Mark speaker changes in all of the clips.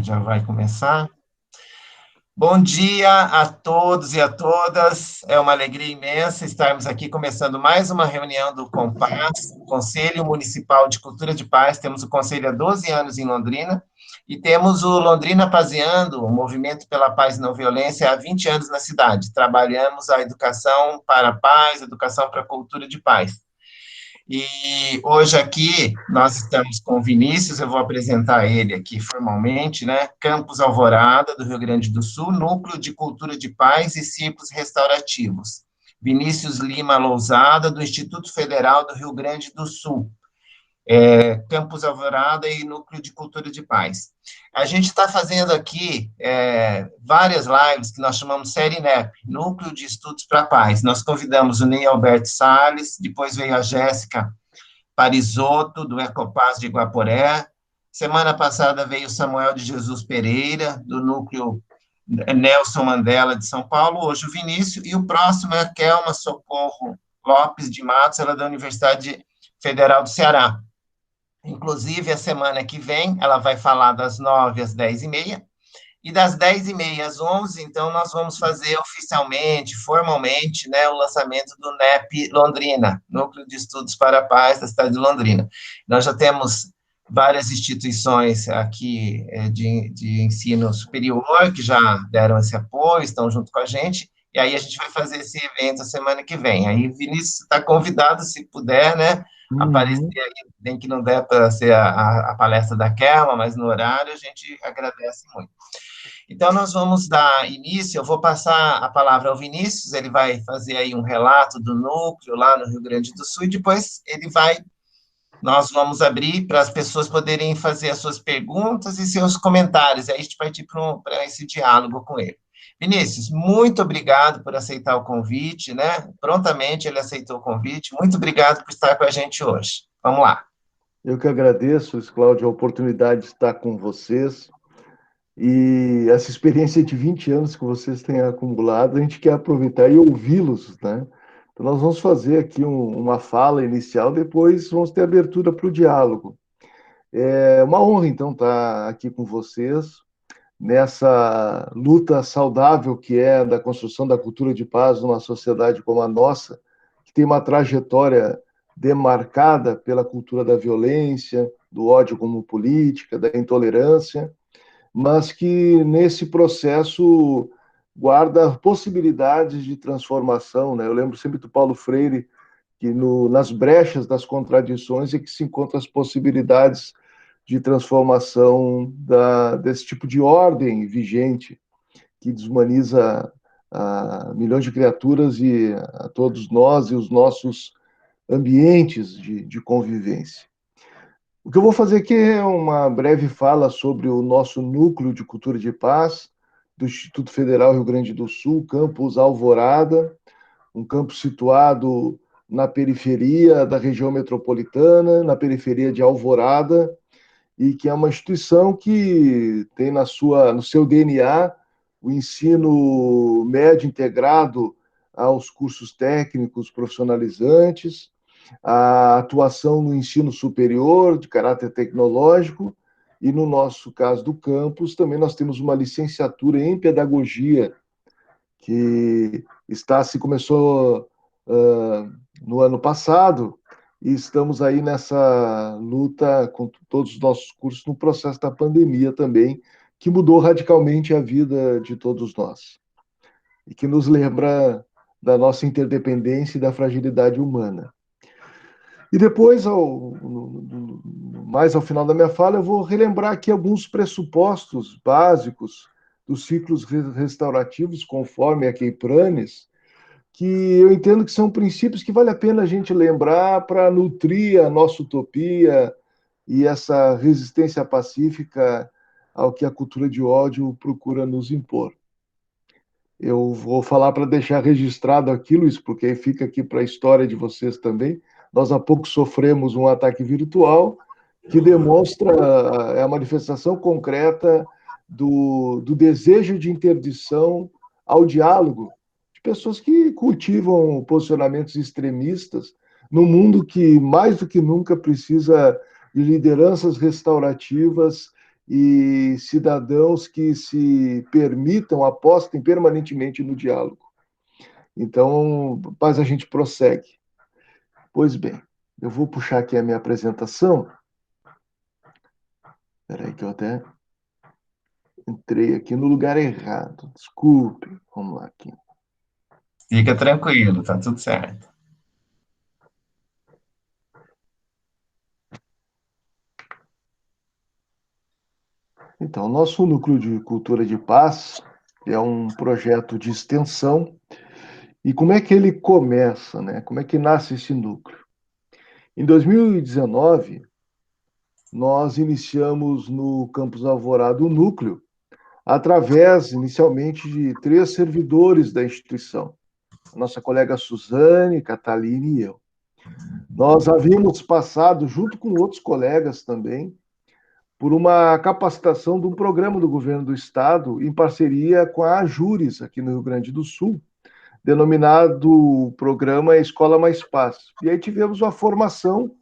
Speaker 1: Já vai começar. Bom dia a todos e a todas. É uma alegria imensa estarmos aqui começando mais uma reunião do COMPAS, Conselho Municipal de Cultura de Paz. Temos o conselho há 12 anos em Londrina e temos o Londrina Pazeando, o Movimento pela Paz e Não Violência, há 20 anos na cidade. Trabalhamos a educação para a paz, educação para a cultura de paz. E hoje aqui nós estamos com o Vinícius, eu vou apresentar ele aqui formalmente, né? Campus Alvorada, do Rio Grande do Sul, Núcleo de Cultura de Paz e Círculos Restaurativos. Vinícius Lima Lousada, do Instituto Federal do Rio Grande do Sul. Campus Alvorada e Núcleo de Cultura de Paz. A gente está fazendo aqui várias lives que nós chamamos Série NEP, Núcleo de Estudos para a Paz. Nós convidamos o Ney Alberto Salles, depois veio a Jéssica Parisotto, do Ecopaz de Guaporé. Semana passada veio o Samuel de Jesus Pereira, do Núcleo Nelson Mandela de São Paulo, hoje o Vinícius, e o próximo é a Kelma Socorro Lopes de Matos, ela é da Universidade Federal do Ceará. Inclusive, a semana que vem, ela vai falar das 9 às 10h30, e das 10h30 às 11h, então, nós vamos fazer oficialmente, formalmente, né, o lançamento do NEP Londrina, Núcleo de Estudos para a Paz da cidade de Londrina. Nós já temos várias instituições aqui de ensino superior que já deram esse apoio, estão junto com a gente, e aí a gente vai fazer esse evento a semana que vem. Aí, Vinícius, está convidado, se puder, né, aparecer aí, nem que não der para ser a palestra da Kelma, mas no horário a gente agradece muito. Então, nós vamos dar início, eu vou passar a palavra ao Vinícius, ele vai fazer aí um relato do núcleo lá no Rio Grande do Sul, e depois nós vamos abrir para as pessoas poderem fazer as suas perguntas e seus comentários, aí a gente partir para esse diálogo com ele. Vinícius, muito obrigado por aceitar o convite, né? Prontamente ele aceitou o convite, muito obrigado por estar com a gente hoje. Vamos lá.
Speaker 2: Eu que agradeço, Cláudio, a oportunidade de estar com vocês e essa experiência de 20 anos que vocês têm acumulado, a gente quer aproveitar e ouvi-los, né? Então, nós vamos fazer aqui uma fala inicial, depois vamos ter abertura para o diálogo. É uma honra, então, estar aqui com vocês nessa luta saudável que é da construção da cultura de paz numa sociedade como a nossa, que tem uma trajetória demarcada pela cultura da violência, do ódio como política, da intolerância, mas que nesse processo guarda possibilidades de transformação, né? Eu lembro sempre do Paulo Freire, que nas brechas das contradições é que se encontram as possibilidades de transformação desse tipo de ordem vigente, que desumaniza a milhões de criaturas e a todos nós e os nossos ambientes de convivência. O que eu vou fazer aqui é uma breve fala sobre o nosso núcleo de cultura de paz do Instituto Federal Rio Grande do Sul, Campus Alvorada, um campus situado na periferia da região metropolitana, na periferia de Alvorada, e que é uma instituição que tem no seu DNA o ensino médio integrado aos cursos técnicos profissionalizantes, a atuação no ensino superior de caráter tecnológico, e no nosso caso do campus, também nós temos uma licenciatura em pedagogia, que começou no ano passado, e estamos aí nessa luta com todos os nossos cursos no processo da pandemia também, que mudou radicalmente a vida de todos nós, e que nos lembra da nossa interdependência e da fragilidade humana. E depois, mais ao final da minha fala, eu vou relembrar aqui alguns pressupostos básicos dos ciclos restaurativos, conforme a Keipranes, que eu entendo que são princípios que vale a pena a gente lembrar para nutrir a nossa utopia e essa resistência pacífica ao que a cultura de ódio procura nos impor. Eu vou falar para deixar registrado aqui, Luiz, porque aí fica aqui para a história de vocês também. Nós há pouco sofremos um ataque virtual que demonstra a manifestação concreta do desejo de interdição ao diálogo de pessoas que cultivam posicionamentos extremistas num mundo que, mais do que nunca, precisa de lideranças restaurativas e cidadãos que se permitam, apostem permanentemente no diálogo. Então, mas a gente prossegue. Pois bem, eu vou puxar aqui a minha apresentação. Espera aí que eu até entrei aqui no lugar errado. Desculpe. Vamos lá aqui.
Speaker 1: Fica tranquilo, tá tudo certo.
Speaker 2: Então, nosso Núcleo de Cultura de Paz é um projeto de extensão. E como é que ele começa, né? Como é que nasce esse núcleo? Em 2019, nós iniciamos no Campus Alvorada o núcleo, através, inicialmente, de 3 servidores da instituição. A nossa colega Suzane, Cataline e eu. Nós havíamos passado, junto com outros colegas também, por uma capacitação de um programa do governo do estado, em parceria com a Ajures, aqui no Rio Grande do Sul, denominado Programa Escola Mais Paz. E aí tivemos uma formação,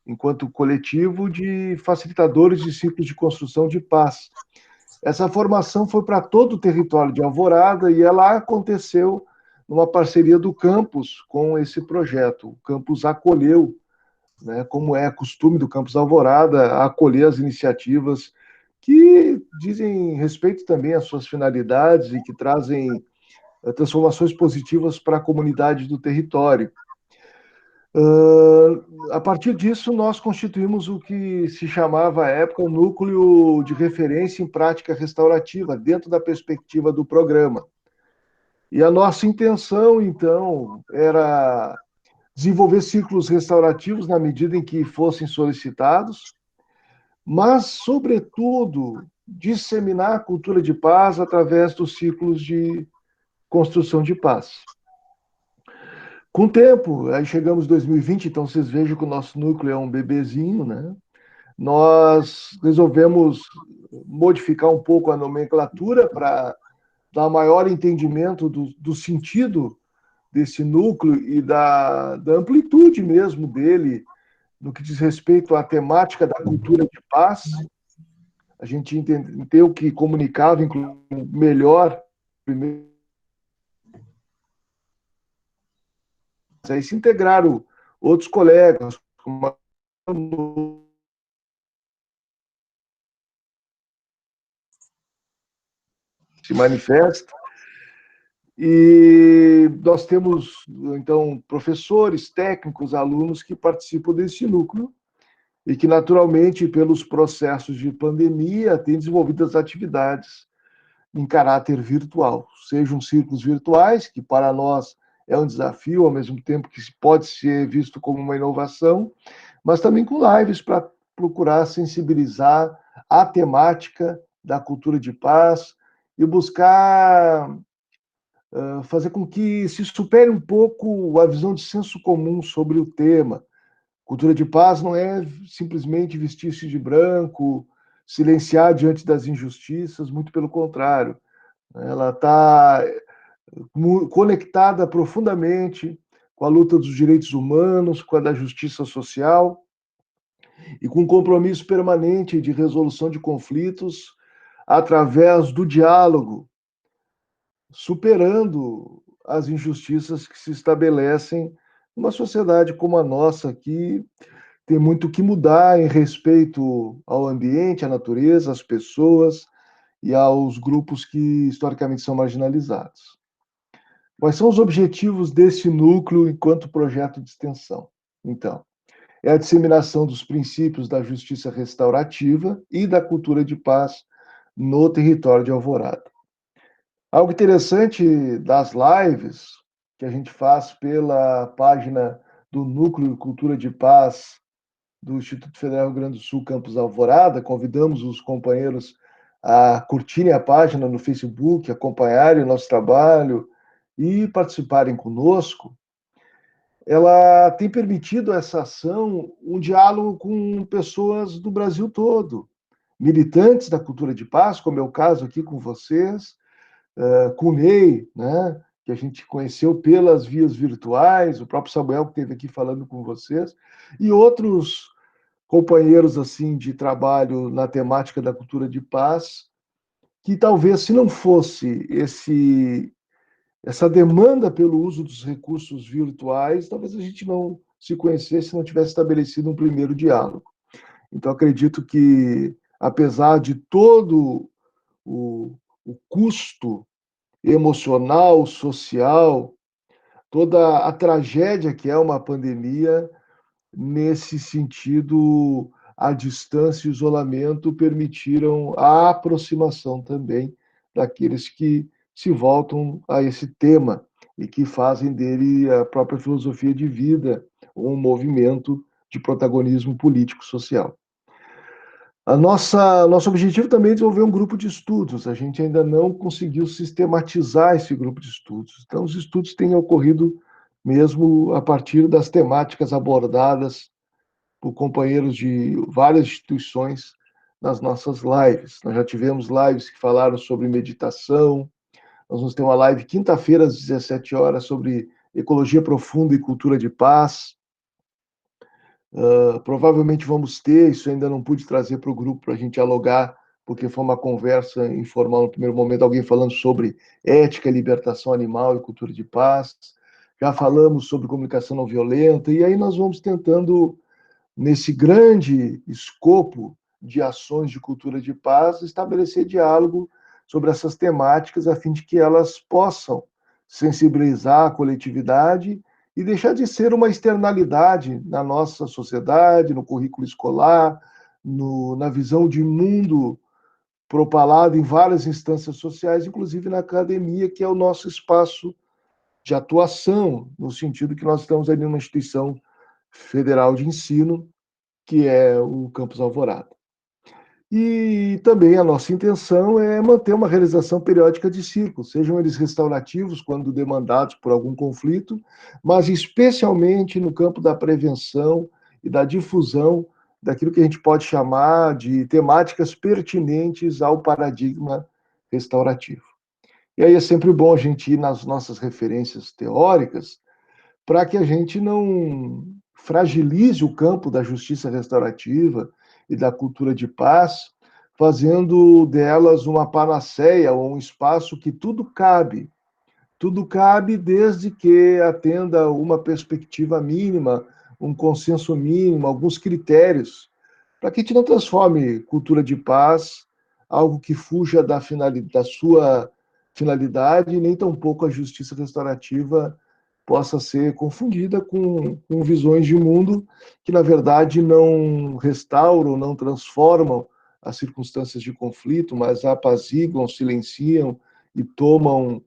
Speaker 2: enquanto coletivo, de facilitadores de ciclos de construção de paz. Essa formação foi para todo o território de Alvorada e ela aconteceu numa parceria do campus com esse projeto. O campus acolheu, né, como é costume do campus Alvorada, acolher as iniciativas que dizem respeito também às suas finalidades e que trazem transformações positivas para a comunidade do território. A partir disso, nós constituímos o que se chamava à época o núcleo de referência em prática restaurativa, dentro da perspectiva do programa. E a nossa intenção, então, era desenvolver ciclos restaurativos na medida em que fossem solicitados, mas, sobretudo, disseminar a cultura de paz através dos ciclos de construção de paz. Com o tempo, aí chegamos em 2020, então vocês vejam que o nosso núcleo é um bebezinho, né? Nós resolvemos modificar um pouco a nomenclatura para dar maior entendimento do sentido desse núcleo e da amplitude mesmo dele, no que diz respeito à temática da cultura de paz. A gente entendeu que comunicava melhor, primeiro, aí se integraram outros colegas, como a se manifesta. E nós temos, então, professores, técnicos, alunos que participam desse núcleo e que, naturalmente, pelos processos de pandemia, têm desenvolvido as atividades em caráter virtual, sejam círculos virtuais, que para nós é um desafio, ao mesmo tempo que pode ser visto como uma inovação, mas também com lives para procurar sensibilizar a temática da cultura de paz e buscar fazer com que se supere um pouco a visão de senso comum sobre o tema. Cultura de paz não é simplesmente vestir-se de branco, silenciar diante das injustiças, muito pelo contrário. Ela está conectada profundamente com a luta dos direitos humanos, com a da justiça social e com um compromisso permanente de resolução de conflitos através do diálogo, superando as injustiças que se estabelecem numa sociedade como a nossa, que tem muito que mudar em respeito ao ambiente, à natureza, às pessoas e aos grupos que historicamente são marginalizados. Quais são os objetivos desse núcleo enquanto projeto de extensão? Então, é a disseminação dos princípios da justiça restaurativa e da cultura de paz no território de Alvorada. Algo interessante das lives que a gente faz pela página do Núcleo Cultura de Paz do Instituto Federal Rio Grande do Sul, Campus Alvorada, convidamos os companheiros a curtirem a página no Facebook, acompanharem o nosso trabalho e participarem conosco. Ela tem permitido essa ação um diálogo com pessoas do Brasil todo, militantes da cultura de paz, como é o caso aqui com vocês, com o Ney, né, que a gente conheceu pelas vias virtuais, o próprio Samuel que esteve aqui falando com vocês, e outros companheiros assim de trabalho na temática da cultura de paz, que talvez se não fosse essa demanda pelo uso dos recursos virtuais, talvez a gente não se conhecesse, não tivesse estabelecido um primeiro diálogo. Então, acredito que, apesar de todo o custo emocional, social, toda a tragédia que é uma pandemia, nesse sentido, a distância e o isolamento permitiram a aproximação também daqueles que se voltam a esse tema e que fazem dele a própria filosofia de vida, um movimento de protagonismo político-social. Nosso objetivo também é desenvolver um grupo de estudos. A gente ainda não conseguiu sistematizar esse grupo de estudos. Então, os estudos têm ocorrido mesmo a partir das temáticas abordadas por companheiros de várias instituições nas nossas lives. Nós já tivemos lives que falaram sobre meditação. Nós vamos ter uma live quinta-feira às 17 horas sobre ecologia profunda e cultura de paz. Provavelmente vamos ter, isso ainda não pude trazer para o grupo para a gente dialogar, porque foi uma conversa informal no primeiro momento, alguém falando sobre ética, libertação animal e cultura de paz. Já falamos sobre comunicação não violenta, e aí nós vamos tentando, nesse grande escopo de ações de cultura de paz, estabelecer diálogo sobre essas temáticas, a fim de que elas possam sensibilizar a coletividade e deixar de ser uma externalidade na nossa sociedade, no currículo escolar, na visão de mundo propalado em várias instâncias sociais, inclusive na academia, que é o nosso espaço de atuação, no sentido que nós estamos ali numa instituição federal de ensino, que é o Campus Alvorada. E também a nossa intenção é manter uma realização periódica de ciclos, sejam eles restaurativos, quando demandados por algum conflito, mas especialmente no campo da prevenção e da difusão daquilo que a gente pode chamar de temáticas pertinentes ao paradigma restaurativo. E aí é sempre bom a gente ir nas nossas referências teóricas para que a gente não fragilize o campo da justiça restaurativa e da cultura de paz, fazendo delas uma panaceia ou um espaço que tudo cabe. Tudo cabe desde que atenda uma perspectiva mínima, um consenso mínimo, alguns critérios, para que a gente não transforme cultura de paz algo que fuja da sua finalidade, nem tampouco a justiça restaurativa possa ser confundida com visões de mundo que, na verdade, não restauram, não transformam as circunstâncias de conflito, mas apaziguam, silenciam e tomam,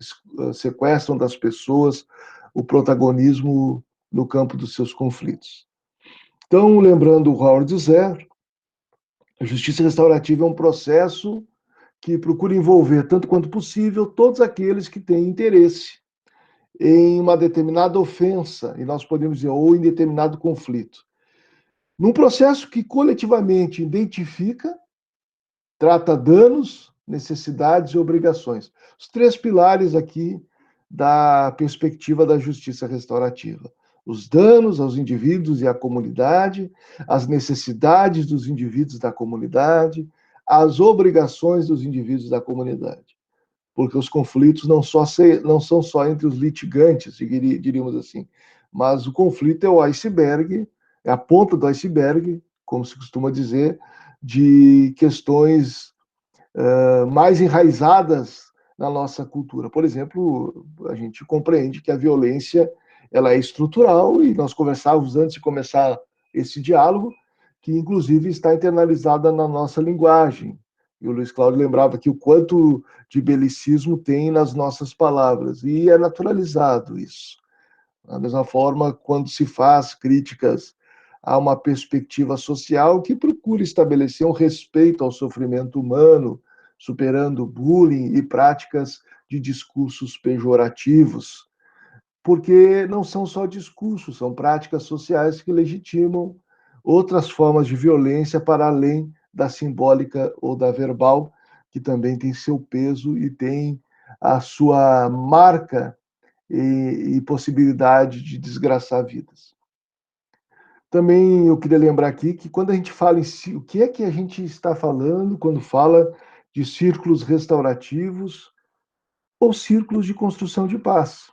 Speaker 2: sequestram das pessoas o protagonismo no campo dos seus conflitos. Então, lembrando o Howard Zer, a justiça restaurativa é um processo que procura envolver, tanto quanto possível, todos aqueles que têm interesse em uma determinada ofensa, e nós podemos dizer, ou em determinado conflito. Num processo que coletivamente identifica, trata danos, necessidades e obrigações. Os três pilares aqui da perspectiva da justiça restaurativa. Os danos aos indivíduos e à comunidade, as necessidades dos indivíduos da comunidade, as obrigações dos indivíduos da comunidade. Porque os conflitos não são só entre os litigantes, diríamos assim, mas o conflito é o iceberg, é a ponta do iceberg, como se costuma dizer, de questões mais enraizadas na nossa cultura. Por exemplo, a gente compreende que a violência ela é estrutural e nós conversávamos antes de começar esse diálogo, que inclusive está internalizada na nossa linguagem. E o Luiz Cláudio lembrava aqui o quanto de belicismo tem nas nossas palavras, e é naturalizado isso. Da mesma forma, quando se faz críticas a uma perspectiva social que procura estabelecer um respeito ao sofrimento humano, superando bullying e práticas de discursos pejorativos, porque não são só discursos, são práticas sociais que legitimam outras formas de violência para além da simbólica ou da verbal, que também tem seu peso e tem a sua marca e possibilidade de desgraçar vidas. Também eu queria lembrar aqui que quando a gente fala o que é que a gente está falando quando fala de círculos restaurativos ou círculos de construção de paz.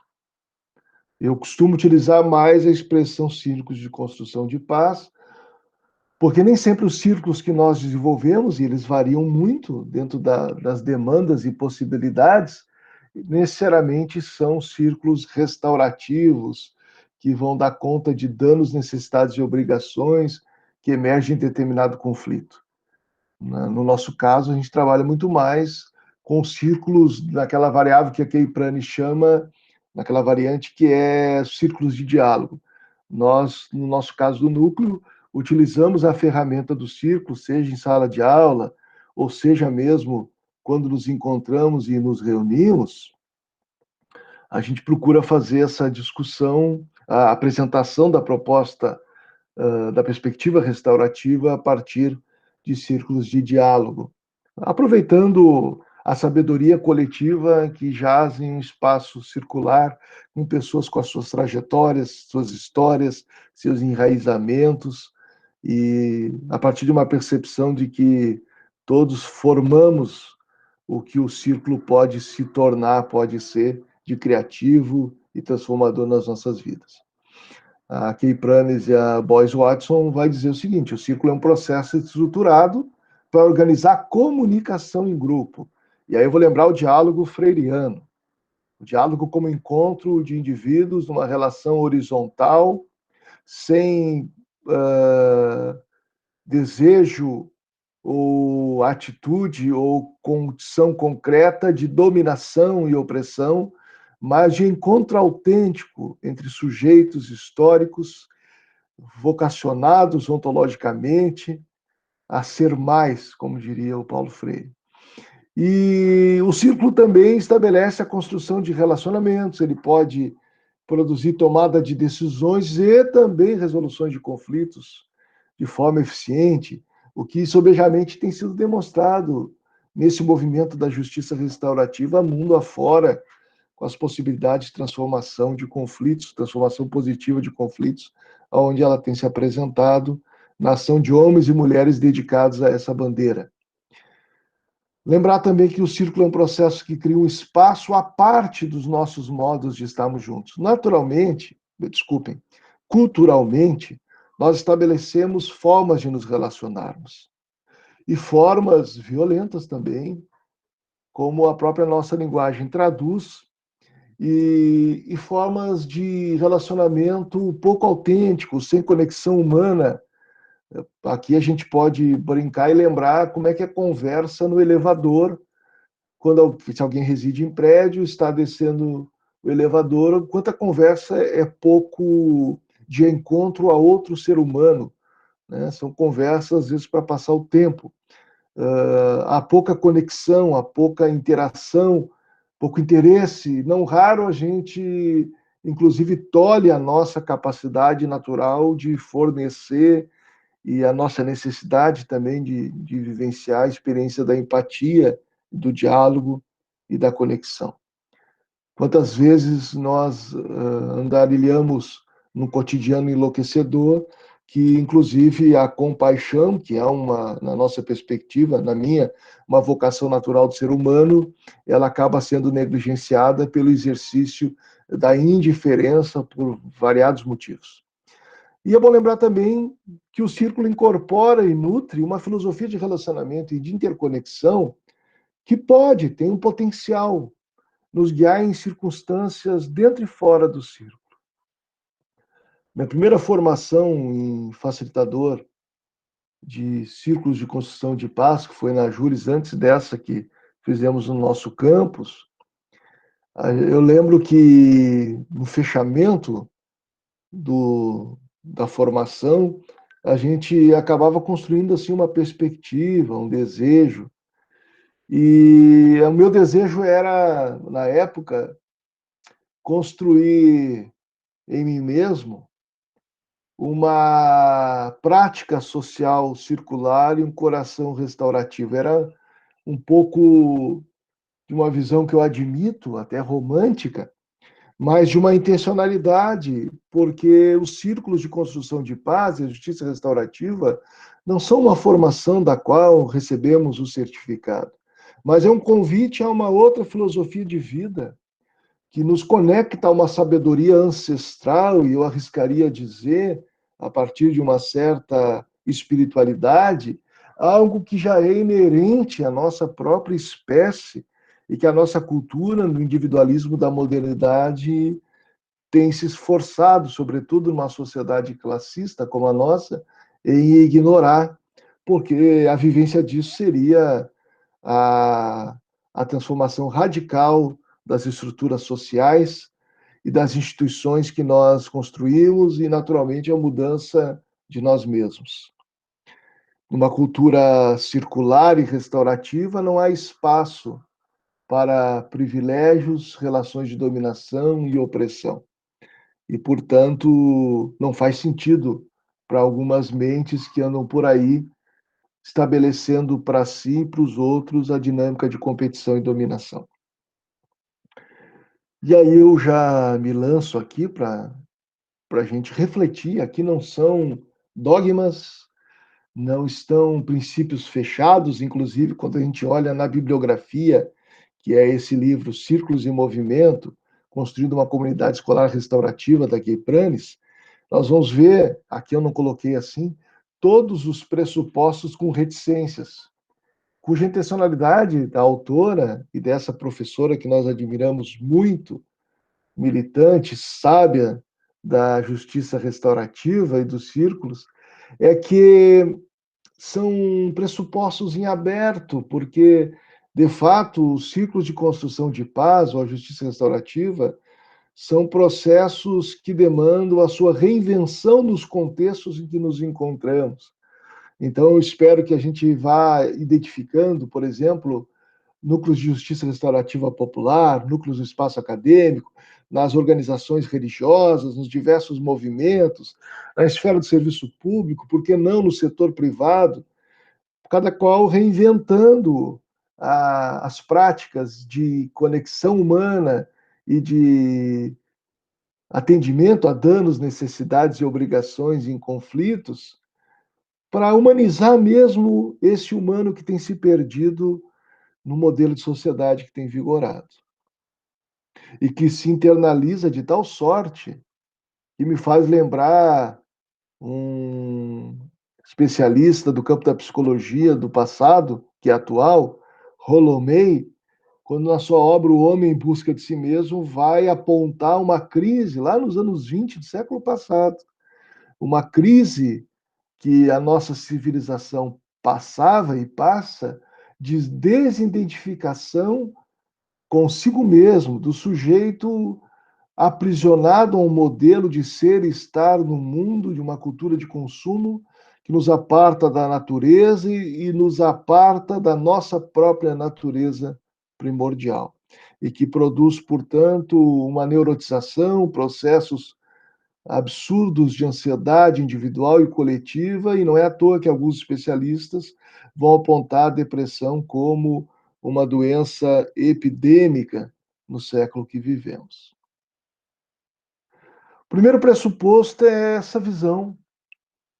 Speaker 2: Eu costumo utilizar mais a expressão círculos de construção de paz, porque nem sempre os círculos que nós desenvolvemos, e eles variam muito dentro das demandas e possibilidades, necessariamente são círculos restaurativos, que vão dar conta de danos, necessidades e obrigações que emergem em determinado conflito. No nosso caso, a gente trabalha muito mais com círculos naquela variável que a Kay Prani chama, naquela variante que é círculos de diálogo. Nós, no nosso caso do núcleo, utilizamos a ferramenta do círculo, seja em sala de aula, ou seja mesmo quando nos encontramos e nos reunimos, a gente procura fazer essa discussão, a apresentação da proposta da perspectiva restaurativa a partir de círculos de diálogo, aproveitando a sabedoria coletiva que jaz em um espaço circular, com pessoas com as suas trajetórias, suas histórias, seus enraizamentos, e a partir de uma percepção de que todos formamos o que o círculo pode se tornar, pode ser de criativo e transformador nas nossas vidas. A Kay Pranes e a Boyce Watson vai dizer o seguinte: o círculo é um processo estruturado para organizar a comunicação em grupo. E aí eu vou lembrar o diálogo freiriano. O diálogo como encontro de indivíduos numa relação horizontal, sem desejo ou atitude ou condição concreta de dominação e opressão, mas de encontro autêntico entre sujeitos históricos vocacionados ontologicamente a ser mais, como diria o Paulo Freire. E o círculo também estabelece a construção de relacionamentos, ele pode produzir tomada de decisões e também resoluções de conflitos de forma eficiente, o que sobejamente tem sido demonstrado nesse movimento da justiça restaurativa mundo afora, com as possibilidades de transformação de conflitos, transformação positiva de conflitos, onde ela tem se apresentado na ação de homens e mulheres dedicados a essa bandeira. Lembrar também que o círculo é um processo que cria um espaço à parte dos nossos modos de estarmos juntos. Naturalmente, desculpem, culturalmente, nós estabelecemos formas de nos relacionarmos. E formas violentas também, como a própria nossa linguagem traduz, e formas de relacionamento pouco autênticos, sem conexão humana. Aqui a gente pode brincar e lembrar como é que é a conversa no elevador, quando se alguém reside em prédio, está descendo o elevador, quanta conversa é pouco de encontro a outro ser humano, né? São conversas, às vezes, para passar o tempo. Há pouca conexão, há pouca interação, pouco interesse. Não raro a gente, inclusive, tolhe a nossa capacidade natural de fornecer e a nossa necessidade também de vivenciar a experiência da empatia, do diálogo e da conexão. Quantas vezes nós andarilhamos no cotidiano enlouquecedor, que inclusive a compaixão, que é na nossa perspectiva, na minha, uma vocação natural do ser humano, ela acaba sendo negligenciada pelo exercício da indiferença por variados motivos. E é bom lembrar também que o círculo incorpora e nutre uma filosofia de relacionamento e de interconexão que tem um potencial nos guiar em circunstâncias dentro e fora do círculo. Minha primeira formação em facilitador de círculos de construção de paz, que foi na Júris, antes dessa que fizemos no nosso campus, eu lembro que no fechamento da formação, a gente acabava construindo assim uma perspectiva, um desejo. E o meu desejo era, na época, construir em mim mesmo uma prática social circular e um coração restaurativo. Era um pouco de uma visão que eu admito, até romântica, mas de uma intencionalidade, porque os círculos de construção de paz e a justiça restaurativa não são uma formação da qual recebemos o certificado, mas é um convite a uma outra filosofia de vida que nos conecta a uma sabedoria ancestral, e eu arriscaria dizer, a partir de uma certa espiritualidade, algo que já é inerente à nossa própria espécie e que a nossa cultura, no individualismo da modernidade, tem se esforçado, sobretudo numa sociedade classista como a nossa, em ignorar, porque a vivência disso seria a, a transformação radical das estruturas sociais e das instituições que nós construímos e, naturalmente, a mudança de nós mesmos. Numa cultura circular e restaurativa, não há espaço para privilégios, relações de dominação e opressão. E, portanto, não faz sentido para algumas mentes que andam por aí estabelecendo para si e para os outros a dinâmica de competição e dominação. E aí eu já me lanço aqui para a gente refletir. Aqui não são dogmas, não estão princípios fechados, inclusive quando a gente olha na bibliografia, que é esse livro Círculos em Movimento, construindo uma comunidade escolar restaurativa da Gay Pranes, nós vamos ver, aqui eu não coloquei assim, todos os pressupostos com reticências, cuja intencionalidade da autora e dessa professora que nós admiramos muito, militante, sábia da justiça restaurativa e dos círculos, é que são pressupostos em aberto, porque, de fato, os círculos de construção de paz ou a justiça restaurativa são processos que demandam a sua reinvenção nos contextos em que nos encontramos. Então, eu espero que a gente vá identificando, por exemplo, núcleos de justiça restaurativa popular, núcleos do espaço acadêmico, nas organizações religiosas, nos diversos movimentos, na esfera do serviço público, por que não no setor privado, cada qual reinventando as práticas de conexão humana e de atendimento a danos, necessidades e obrigações em conflitos, para humanizar mesmo esse humano que tem se perdido no modelo de sociedade que tem vigorado. E que se internaliza de tal sorte que me faz lembrar um especialista do campo da psicologia do passado, que é atual, Rollo May, quando na sua obra O Homem em Busca de Si Mesmo vai apontar uma crise lá nos anos 20 do século passado, uma crise que a nossa civilização passava e passa de desidentificação consigo mesmo, do sujeito aprisionado a um modelo de ser e estar no mundo, de uma cultura de consumo que nos aparta da natureza e nos aparta da nossa própria natureza primordial. E que produz, portanto, uma neurotização, processos absurdos de ansiedade individual e coletiva, e não é à toa que alguns especialistas vão apontar a depressão como uma doença epidêmica no século que vivemos. O primeiro pressuposto é essa visão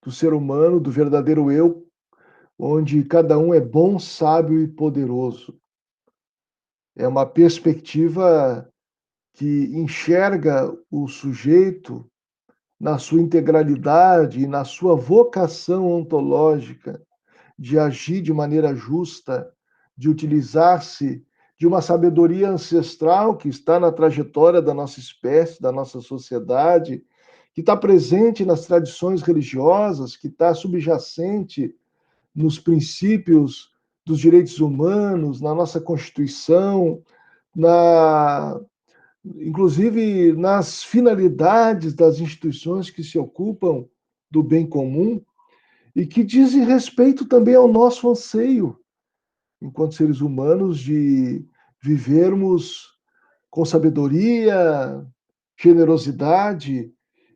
Speaker 2: do ser humano, do verdadeiro eu, onde cada um é bom, sábio e poderoso. É uma perspectiva que enxerga o sujeito na sua integralidade e na sua vocação ontológica de agir de maneira justa, de utilizar-se de uma sabedoria ancestral que está na trajetória da nossa espécie, da nossa sociedade, que está presente nas tradições religiosas, que está subjacente nos princípios dos direitos humanos, na nossa Constituição, na inclusive nas finalidades das instituições que se ocupam do bem comum e que dizem respeito também ao nosso anseio, enquanto seres humanos, de vivermos com sabedoria, generosidade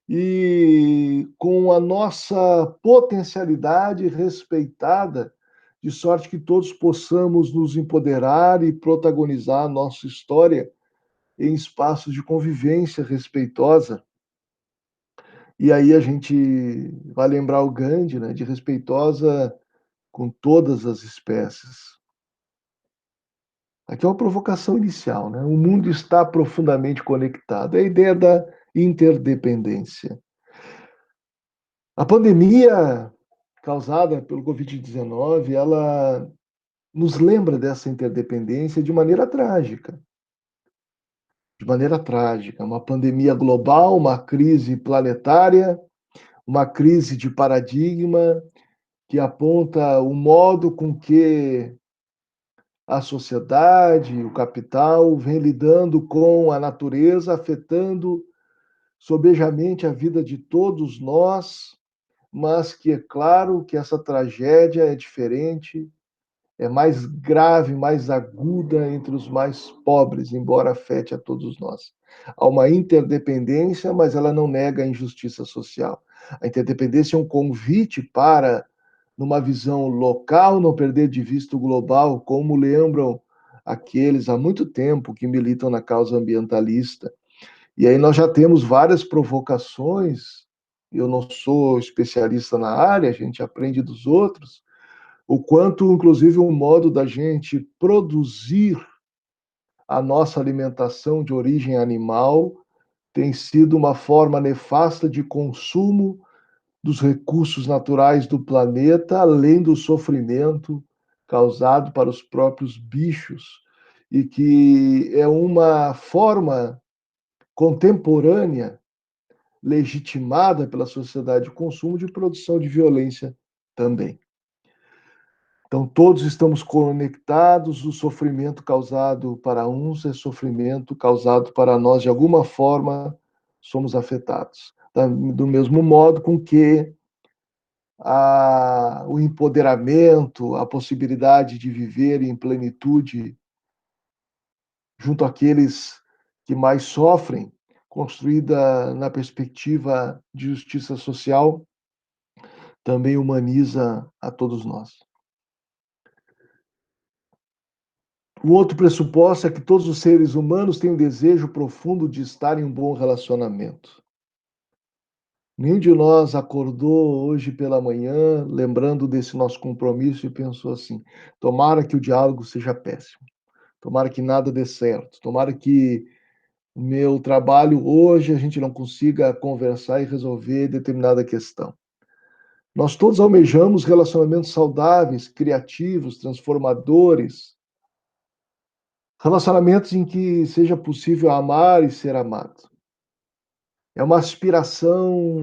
Speaker 2: e com a nossa potencialidade respeitada, de sorte que todos possamos nos empoderar e protagonizar a nossa história em espaços de convivência respeitosa. E aí a gente vai lembrar o Gandhi, né, de respeitosa com todas as espécies. Aqui é uma provocação inicial, né? O mundo está profundamente conectado. É a ideia da interdependência. A pandemia causada pelo Covid-19, ela nos lembra dessa interdependência de maneira trágica. De maneira trágica. Uma pandemia global, uma crise planetária, uma crise de paradigma que aponta o modo com que a sociedade, o capital, vem lidando com a natureza, afetando sobejamente a vida de todos nós, mas que é claro que essa tragédia é diferente, é mais grave, mais aguda entre os mais pobres, embora afete a todos nós. Há uma interdependência, mas ela não nega a injustiça social. A interdependência é um convite para, numa visão local, não perder de vista o global, como lembram aqueles há muito tempo que militam na causa ambientalista. E aí nós já temos várias provocações. Eu não sou especialista na área, a gente aprende dos outros, o quanto, inclusive, o modo da gente produzir a nossa alimentação de origem animal tem sido uma forma nefasta de consumo dos recursos naturais do planeta, além do sofrimento causado para os próprios bichos, e que é uma forma contemporânea, legitimada pela sociedade de consumo, de produção de violência também. Então, todos estamos conectados, o sofrimento causado para uns é sofrimento causado para nós, de alguma forma, somos afetados. Do mesmo modo com que o empoderamento, a possibilidade de viver em plenitude junto àqueles que mais sofrem, construída na perspectiva de justiça social, também humaniza a todos nós. O outro pressuposto é que todos os seres humanos têm um desejo profundo de estar em um bom relacionamento. Nenhum de nós acordou hoje pela manhã, lembrando desse nosso compromisso, e pensou assim: tomara que o diálogo seja péssimo, tomara que nada dê certo, tomara que o meu trabalho hoje a gente não consiga conversar e resolver determinada questão. Nós todos almejamos relacionamentos saudáveis, criativos, transformadores, relacionamentos em que seja possível amar e ser amado. É uma aspiração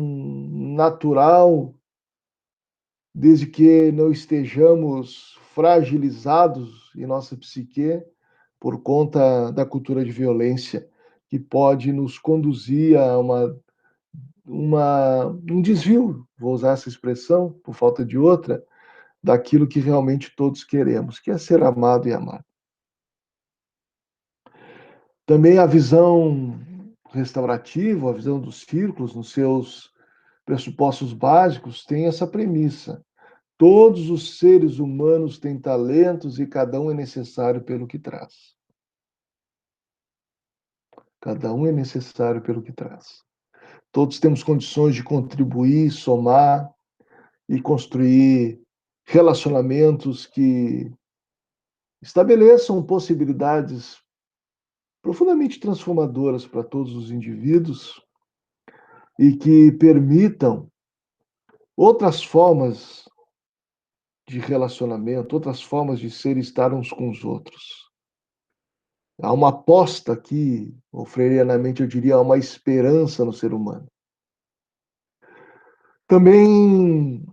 Speaker 2: natural, desde que não estejamos fragilizados em nossa psique por conta da cultura de violência, que pode nos conduzir a um desvio, vou usar essa expressão, por falta de outra, daquilo que realmente todos queremos, que é ser amado e amado. Também a visão restaurativa, a visão dos círculos, nos seus pressupostos básicos, tem essa premissa. Todos os seres humanos têm talentos e cada um é necessário pelo que traz. Cada um é necessário pelo que traz. Todos temos condições de contribuir, somar e construir relacionamentos que estabeleçam possibilidades profundamente transformadoras para todos os indivíduos e que permitam outras formas de relacionamento, outras formas de ser e estar uns com os outros. Há uma aposta aqui, ou freudianamente eu diria, há uma esperança no ser humano. Também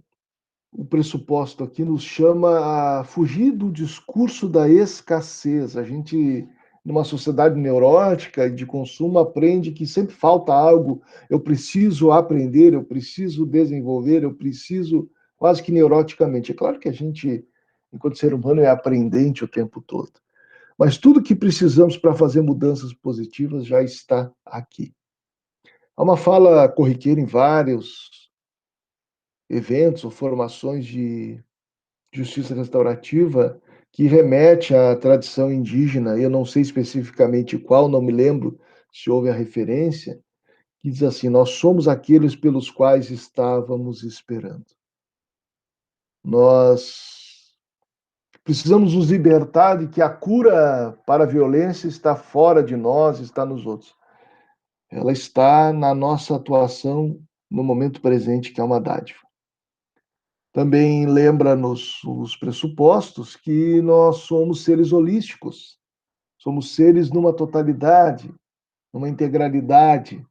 Speaker 2: o pressuposto aqui nos chama a fugir do discurso da escassez. A gente, numa sociedade neurótica e de consumo, aprende que sempre falta algo. Eu preciso aprender, eu preciso desenvolver, eu preciso, quase que neuroticamente. É claro que a gente, enquanto ser humano, é aprendente o tempo todo. Mas tudo que precisamos para fazer mudanças positivas já está aqui. Há uma fala corriqueira em vários eventos ou formações de justiça restaurativa que remete à tradição indígena, eu não sei especificamente qual, não me lembro se houve a referência, que diz assim: nós somos aqueles pelos quais estávamos esperando. Nós precisamos nos libertar de que a cura para a violência está fora de nós, está nos outros. Ela está na nossa atuação no momento presente, que é uma dádiva. Também lembra-nos os pressupostos que nós somos seres holísticos, somos seres numa totalidade, numa integralidade,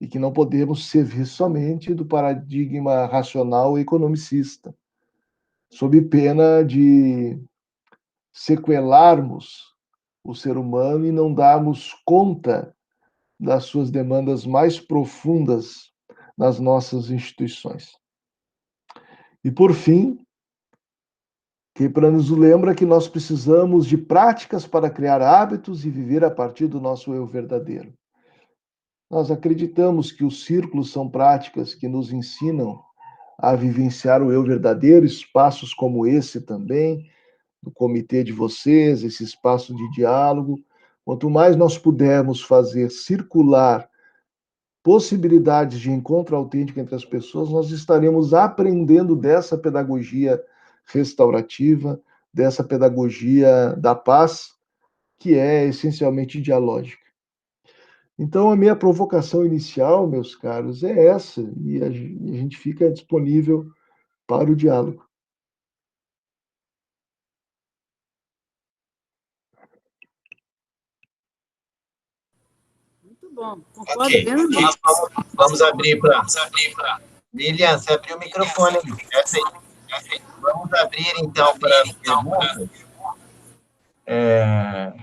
Speaker 2: e que não podemos servir somente do paradigma racional e economicista, sob pena de sequelarmos o ser humano e não darmos conta das suas demandas mais profundas nas nossas instituições. E, por fim, Kepler nos lembra que nós precisamos de práticas para criar hábitos e viver a partir do nosso eu verdadeiro. Nós acreditamos que os círculos são práticas que nos ensinam a vivenciar o eu verdadeiro, espaços como esse também, do comitê de vocês, esse espaço de diálogo. Quanto mais nós pudermos fazer circular possibilidades de encontro autêntico entre as pessoas, nós estaremos aprendendo dessa pedagogia restaurativa, dessa pedagogia da paz, que é essencialmente dialógica. Então, a minha provocação inicial, meus caros, é essa, e a gente fica disponível para o diálogo.
Speaker 3: Muito bom, concordo
Speaker 1: Ok,
Speaker 3: plenamente.
Speaker 1: vamos abrir para... Lilian, você abriu o microfone. Vamos abrir, então, para as perguntas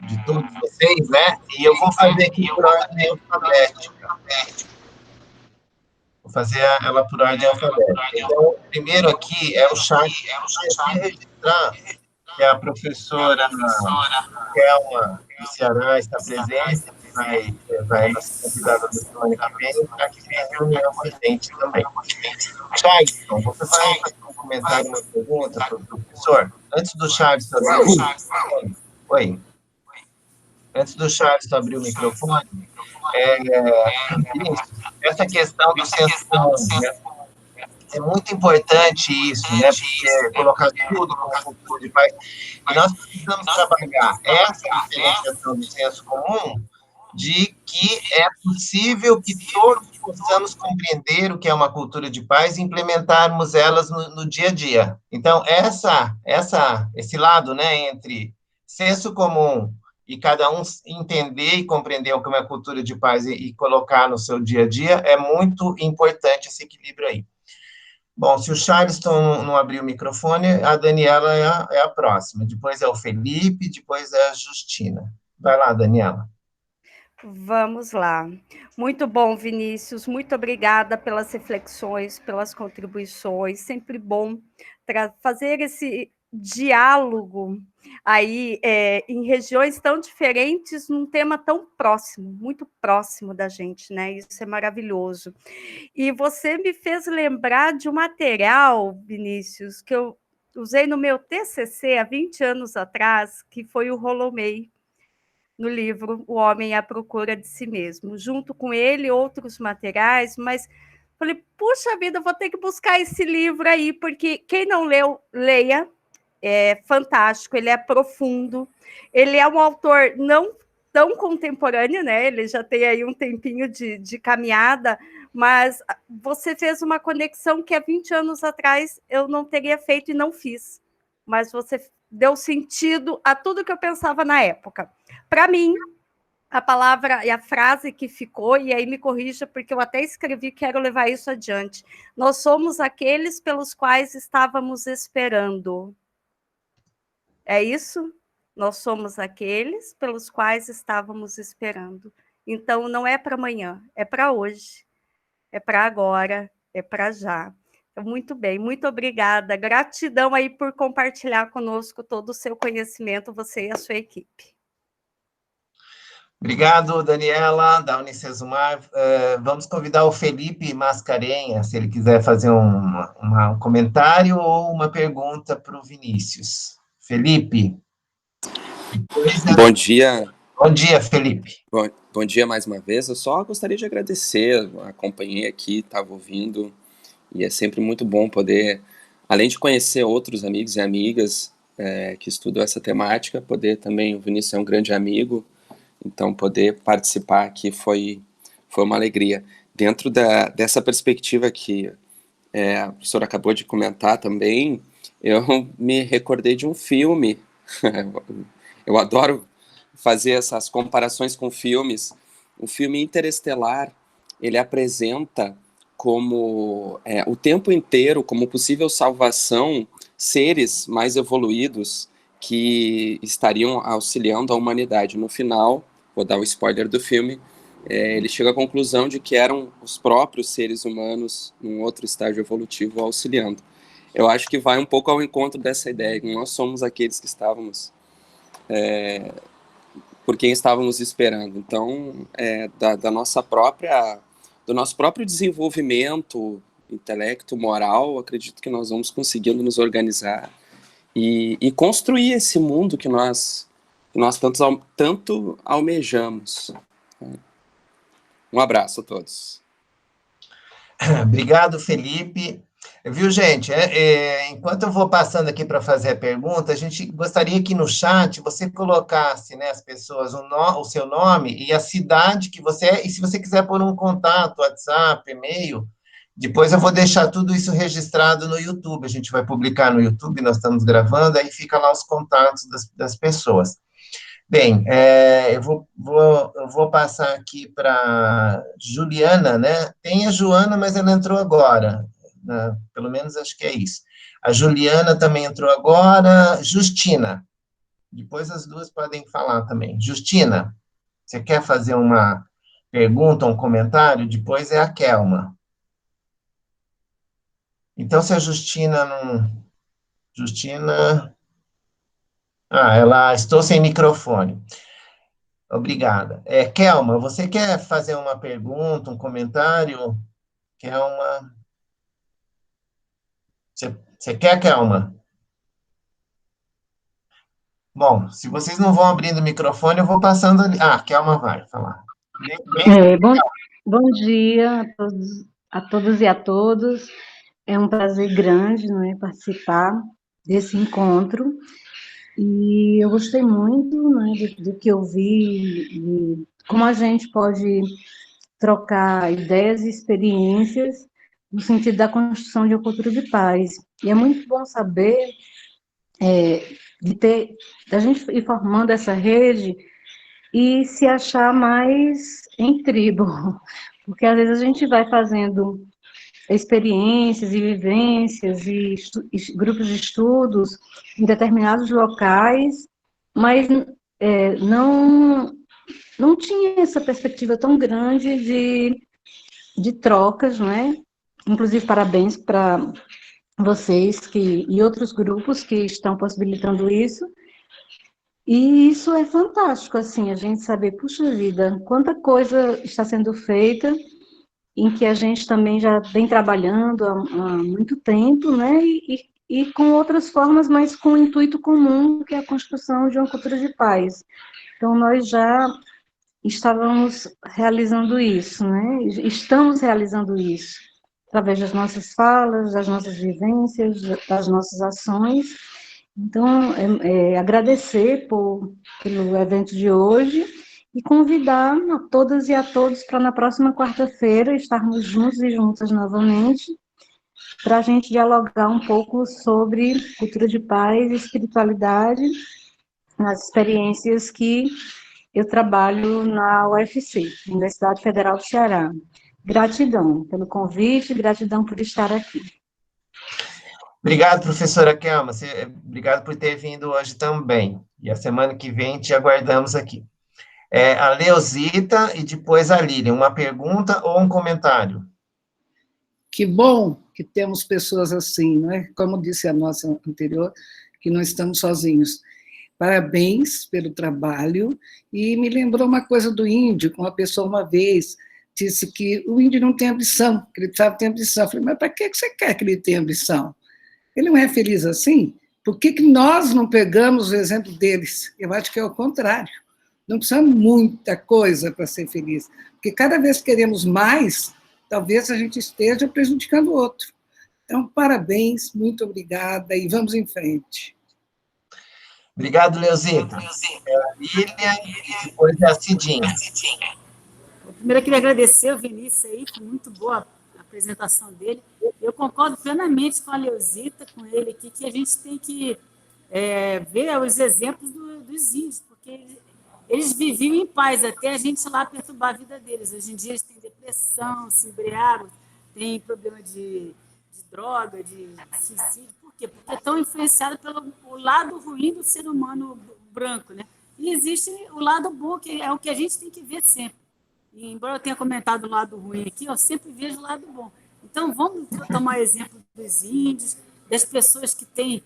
Speaker 1: de todos vocês, né? E eu vou fazer aqui por ordem alfabética. Vou fazer ela por ordem alfabética. Então, o primeiro aqui é o chat. Eu registrar que a professora Thelma do Ceará está presente, vai nos convidar da semana que vem para que venha reunião com a gente também. Charleston, você vai fazer um comentário, uma pergunta para o professor? Antes do Charleston abrir o microfone. Oi. Antes do Charleston abrir o microfone, essa questão do senso comum, né? É muito importante isso, né? Porque colocar tudo como cultura de paz. E nós precisamos trabalhar essa diferenciação do senso comum de que é possível que todos possamos compreender o que é uma cultura de paz e implementarmos elas no dia a dia. Então, esse lado, né, entre senso comum e cada um entender e compreender o que é uma cultura de paz e colocar no seu dia a dia, é muito importante esse equilíbrio aí. Bom, se o Charleston não abrir o microfone, a Daniela é a próxima. Depois é o Felipe, depois é a Justina. Vai lá, Daniela.
Speaker 4: Vamos lá. Muito bom, Vinícius. Muito obrigada pelas reflexões, pelas contribuições. Sempre bom fazer esse diálogo aí em regiões tão diferentes, num tema tão próximo, muito próximo da gente, né? Isso é maravilhoso. E você me fez lembrar de um material, Vinícius, que eu usei no meu TCC há 20 anos atrás, que foi o Rolomei, no livro O Homem à Procura de Si Mesmo. Junto com ele, outros materiais, mas falei, puxa vida, vou ter que buscar esse livro aí, porque quem não leu, leia, é fantástico, ele é profundo, ele é um autor não tão contemporâneo, né? Ele já tem aí um tempinho de caminhada, mas você fez uma conexão que há 20 anos atrás eu não teria feito e não fiz, mas você deu sentido a tudo que eu pensava na época. Para mim, a palavra e a frase que ficou, e aí me corrija, porque eu até escrevi, quero levar isso adiante. Nós somos aqueles pelos quais estávamos esperando. É isso? Nós somos aqueles pelos quais estávamos esperando. Então, não é para amanhã, é para hoje, é para agora, é para já. Muito bem, muito obrigada. Gratidão aí por compartilhar conosco todo o seu conhecimento, você e a sua equipe.
Speaker 1: Obrigado, Daniela, da Unicesumar. Vamos convidar o Felipe Mascarenhas, se ele quiser fazer um comentário ou uma pergunta para o Vinícius. Felipe.
Speaker 3: Bom dia.
Speaker 1: Bom dia, Felipe.
Speaker 3: Bom dia mais uma vez. Eu só gostaria de agradecer, acompanhei aqui, estava ouvindo, e é sempre muito bom poder, além de conhecer outros amigos e amigas que estudam essa temática, poder também, o Vinícius é um grande amigo, então poder participar aqui foi uma alegria. Dentro dessa perspectiva que a professora acabou de comentar também, eu me recordei de um filme. Eu adoro fazer essas comparações com filmes. O filme Interestelar, ele apresenta como o tempo inteiro, como possível salvação, seres mais evoluídos que estariam auxiliando a humanidade. No final, vou dar o spoiler do filme, ele chega à conclusão de que eram os próprios seres humanos, num outro estágio evolutivo, auxiliando. Eu acho que vai um pouco ao encontro dessa ideia, que nós somos aqueles que estávamos... por quem estávamos esperando. Então, do nosso próprio desenvolvimento, intelecto, moral, acredito que nós vamos conseguindo nos organizar e construir esse mundo que nós tanto almejamos. Um abraço a todos.
Speaker 1: Obrigado, Felipe. Viu, gente? Enquanto eu vou passando aqui para fazer a pergunta, a gente gostaria que no chat você colocasse, né, as pessoas, o seu nome e a cidade que você é, e se você quiser pôr um contato, WhatsApp, e-mail, depois eu vou deixar tudo isso registrado no YouTube. A gente vai publicar no YouTube, nós estamos gravando, aí fica lá os contatos das pessoas. Bem, eu vou passar aqui para Juliana, né? Tem a Joana, mas ela entrou agora, né? Pelo menos acho que é isso. A Juliana também entrou agora. Justina, depois as duas podem falar também. Justina, você quer fazer uma pergunta, um comentário? Depois é a Kelma. Então, se a Justina não... Justina... estou sem microfone. Obrigada. Kelma, você quer fazer uma pergunta, um comentário? Kelma. Você quer, Kelma? Bom, se vocês não vão abrindo o microfone, eu vou passando ali. Kelma vai falar.
Speaker 5: Bom dia a todos e a todos. É um prazer grande, não é, participar desse encontro. E eu gostei muito, né, do que eu vi, de como a gente pode trocar ideias e experiências no sentido da construção de uma cultura de paz. E é muito bom saber da gente ir formando essa rede e se achar mais em tribo, porque às vezes a gente vai fazendo experiências e vivências e grupos de estudos em determinados locais, mas não tinha essa perspectiva tão grande de trocas, não é? Inclusive, parabéns para vocês e outros grupos que estão possibilitando isso. E isso é fantástico, assim, a gente saber, puxa vida, quanta coisa está sendo feita em que a gente também já vem trabalhando há muito tempo, né, e com outras formas, mas com o intuito comum, que é a construção de uma cultura de paz. Então, nós já estávamos realizando isso, né, estamos realizando isso, através das nossas falas, das nossas vivências, das nossas ações. Então, agradecer pelo evento de hoje, e convidar a todas e a todos para na próxima quarta-feira estarmos juntos e juntas novamente, para a gente dialogar um pouco sobre cultura de paz e espiritualidade, nas experiências que eu trabalho na UFC, Universidade Federal do Ceará. Gratidão pelo convite, gratidão por estar aqui.
Speaker 1: Obrigado, professora Kelma. Obrigado por ter vindo hoje também. E a semana que vem te aguardamos aqui. A Leozita e depois a Lília. Uma pergunta ou um comentário?
Speaker 6: Que bom que temos pessoas assim, não é? Como disse a nossa anterior, que não estamos sozinhos. Parabéns pelo trabalho. E me lembrou uma coisa do índio, que uma pessoa uma vez disse que o índio não tem ambição, que ele precisava ter ambição. Eu falei, mas para que você quer que ele tenha ambição? Ele não é feliz assim? Por que nós não pegamos o exemplo deles? Eu acho que é o contrário. Não precisa muita coisa para ser feliz, porque cada vez que queremos mais, talvez a gente esteja prejudicando o outro. Então, parabéns, muito obrigada e vamos em frente.
Speaker 1: Obrigado, Leozita. É a Lilian e depois é a Cidinha.
Speaker 7: Primeiro, eu queria agradecer o Vinícius aí, foi muito boa a apresentação dele. Eu concordo plenamente com a Leozita, com ele aqui, que a gente tem que ver os exemplos dos índios, porque eles viviam em paz, até a gente lá perturbar a vida deles. Hoje em dia eles têm depressão, se embriagam, têm problema de droga, de suicídio. Por quê? Porque estão influenciados pelo lado ruim do ser humano branco, né? E existe o lado bom, que é o que a gente tem que ver sempre. E, embora eu tenha comentado o lado ruim aqui, eu sempre vejo o lado bom. Então, vamos tomar exemplo dos índios, das pessoas que têm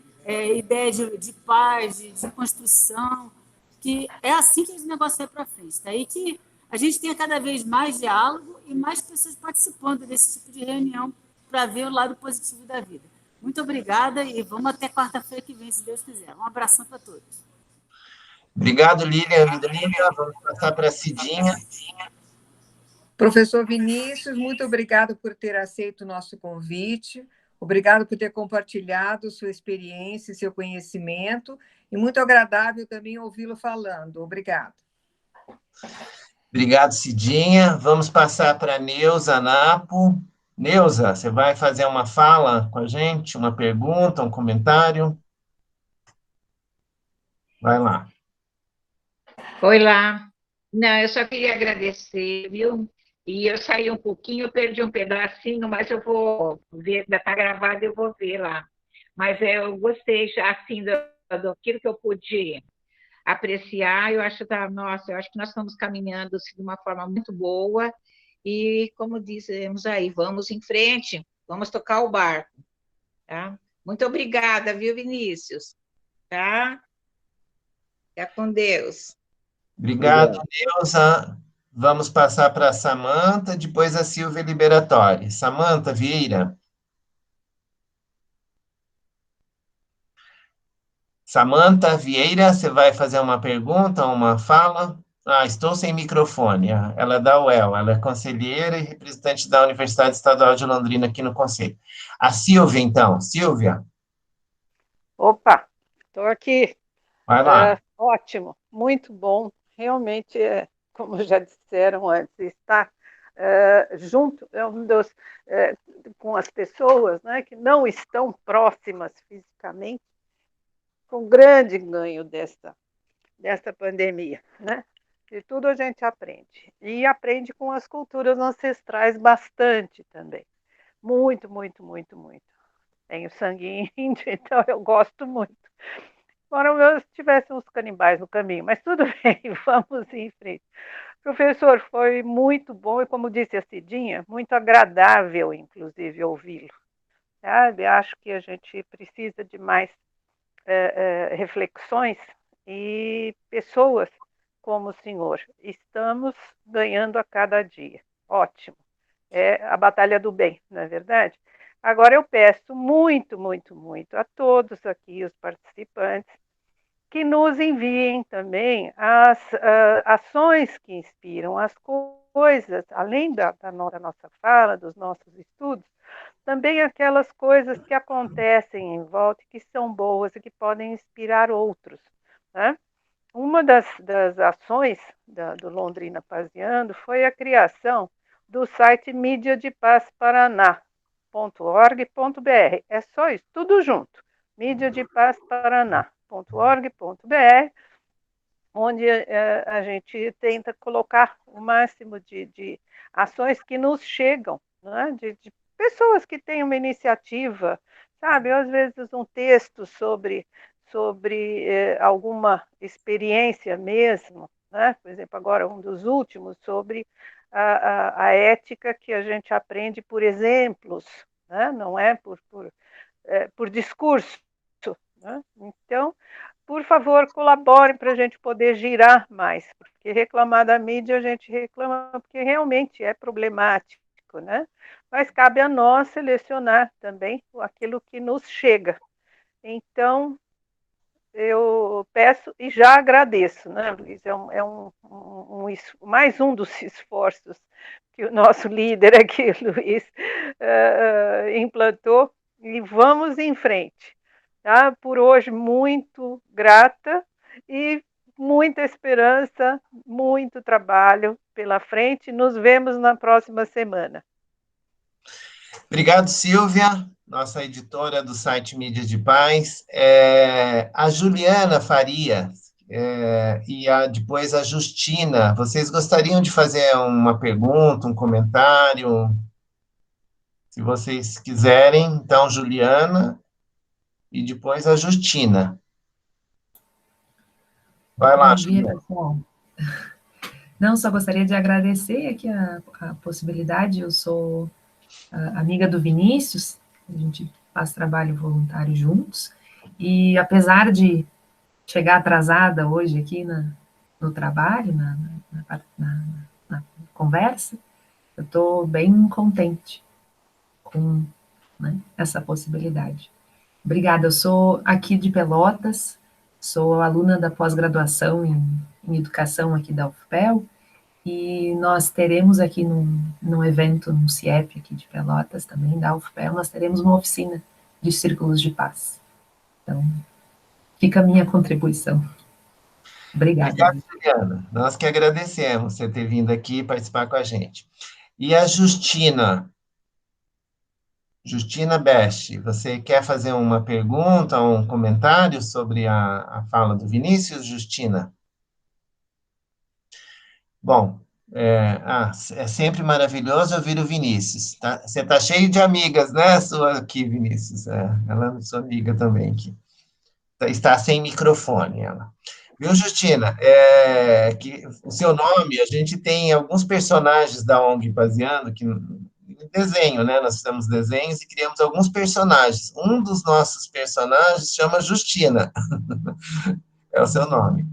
Speaker 7: ideia de paz, de construção, que é assim que esse negócio vai para frente. Daí que a gente tenha cada vez mais diálogo e mais pessoas participando desse tipo de reunião para ver o lado positivo da vida. Muito obrigada e vamos até quarta-feira que vem, se Deus quiser. Um abração para todos.
Speaker 1: Obrigado, Lilian. Vamos passar para a Cidinha.
Speaker 8: Professor Vinícius, muito obrigado por ter aceito o nosso convite, obrigado por ter compartilhado sua experiência e seu conhecimento, e muito agradável também ouvi-lo falando. Obrigado.
Speaker 1: Obrigado, Cidinha. Vamos passar para a Neuza Napo. Neuza, você vai fazer uma fala com a gente, uma pergunta, um comentário? Vai lá.
Speaker 9: Oi lá. Não, eu só queria agradecer, viu? E eu saí um pouquinho, eu perdi um pedacinho, mas eu vou ver, ainda está gravado, eu vou ver lá. Mas eu gostei já, assim, daquilo que eu pude apreciar. Eu acho, nossa, eu acho que nós estamos caminhando assim, de uma forma muito boa. E, como dizemos aí, vamos em frente, vamos tocar o barco. Tá? Muito obrigada, viu, Vinícius? Tá? Fica com Deus.
Speaker 1: Obrigado, Neuza. Vamos passar para a Samanta, depois a Silvia Liberatori. Samanta Vieira. Samanta Vieira, você vai fazer uma pergunta, uma fala? Ah, estou sem microfone. Ela é da UEL, ela é conselheira e representante da Universidade Estadual de Londrina aqui no Conselho. A Silvia, então. Silvia.
Speaker 10: Opa, estou aqui.
Speaker 1: Vai lá.
Speaker 10: Ótimo, muito bom. Realmente, como já disseram antes, estar junto com as pessoas, né, que não estão próximas fisicamente, com um grande ganho desta pandemia, né? De tudo a gente aprende. E aprende com as culturas ancestrais bastante também. Muito, muito, muito, muito. Tenho sangue índio, então eu gosto muito. Embora tivesse uns canibais no caminho, mas tudo bem, vamos em frente. Professor, foi muito bom e, como disse a Cidinha, muito agradável, inclusive, ouvi-lo. Sabe? Acho que a gente precisa de mais reflexões e pessoas como o senhor. Estamos ganhando a cada dia. Ótimo. É a batalha do bem, não é verdade? Agora eu peço muito, muito, muito a todos aqui, os participantes, que nos enviem também as ações que inspiram, as coisas, além da nossa fala, dos nossos estudos, também aquelas coisas que acontecem em volta, que são boas e que podem inspirar outros. Né? Uma das ações do Londrina Paziando foi a criação do site Mídia de Paz Paraná.org.br. É só isso, tudo junto. Mídia de Paz Paraná.org.br, onde a gente tenta colocar o máximo de ações que nos chegam, né? de pessoas que têm uma iniciativa, sabe? Às vezes um texto sobre alguma experiência mesmo, né? Por exemplo, agora um dos últimos sobre a ética que a gente aprende por exemplos, né? Não é por discurso. Né? Então, por favor, colaborem para a gente poder girar mais, porque reclamar da mídia a gente reclama porque realmente é problemático, né? Mas cabe a nós selecionar também aquilo que nos chega. Então, eu peço e já agradeço, né, Luiz? Mais um dos esforços que o nosso líder aqui, Luiz, implantou, e vamos em frente. Tá? Por hoje, muito grata e muita esperança, muito trabalho pela frente. Nos vemos na próxima semana.
Speaker 1: Obrigado, Silvia, nossa editora do site Mídias de Paz. A Juliana Faria e depois a Justina, vocês gostariam de fazer uma pergunta, um comentário? Se vocês quiserem, então, Juliana e depois a Justina. Vai lá,
Speaker 11: Bom dia,
Speaker 1: Juliana.
Speaker 11: pessoal. Não, só gostaria de agradecer aqui a possibilidade. Eu sou amiga do Vinícius, a gente faz trabalho voluntário juntos, e apesar de chegar atrasada hoje aqui no trabalho, na conversa, eu estou bem contente com, né, essa possibilidade. Obrigada, eu sou aqui de Pelotas, sou aluna da pós-graduação em educação aqui da UFPEL, e nós teremos aqui num evento no CIEP aqui de Pelotas, também da UFPEL, nós teremos uma oficina de círculos de paz. Então, fica a minha contribuição. Obrigada.
Speaker 1: Obrigado, Juliana. Nós que agradecemos você ter vindo aqui participar com a gente. E a Justina? Justina Best, você quer fazer uma pergunta, um comentário sobre a fala do Vinícius, Justina? Bom, é sempre maravilhoso ouvir o Vinícius. Tá? Você está cheio de amigas, né, sua aqui, Vinícius? Ela é sua amiga também aqui. Está sem microfone, ela. Viu, Justina? Que o seu nome, a gente tem alguns personagens da ONG Paziano, que desenho, né? Nós fizemos desenhos e criamos alguns personagens. Um dos nossos personagens chama Justina. É o seu nome.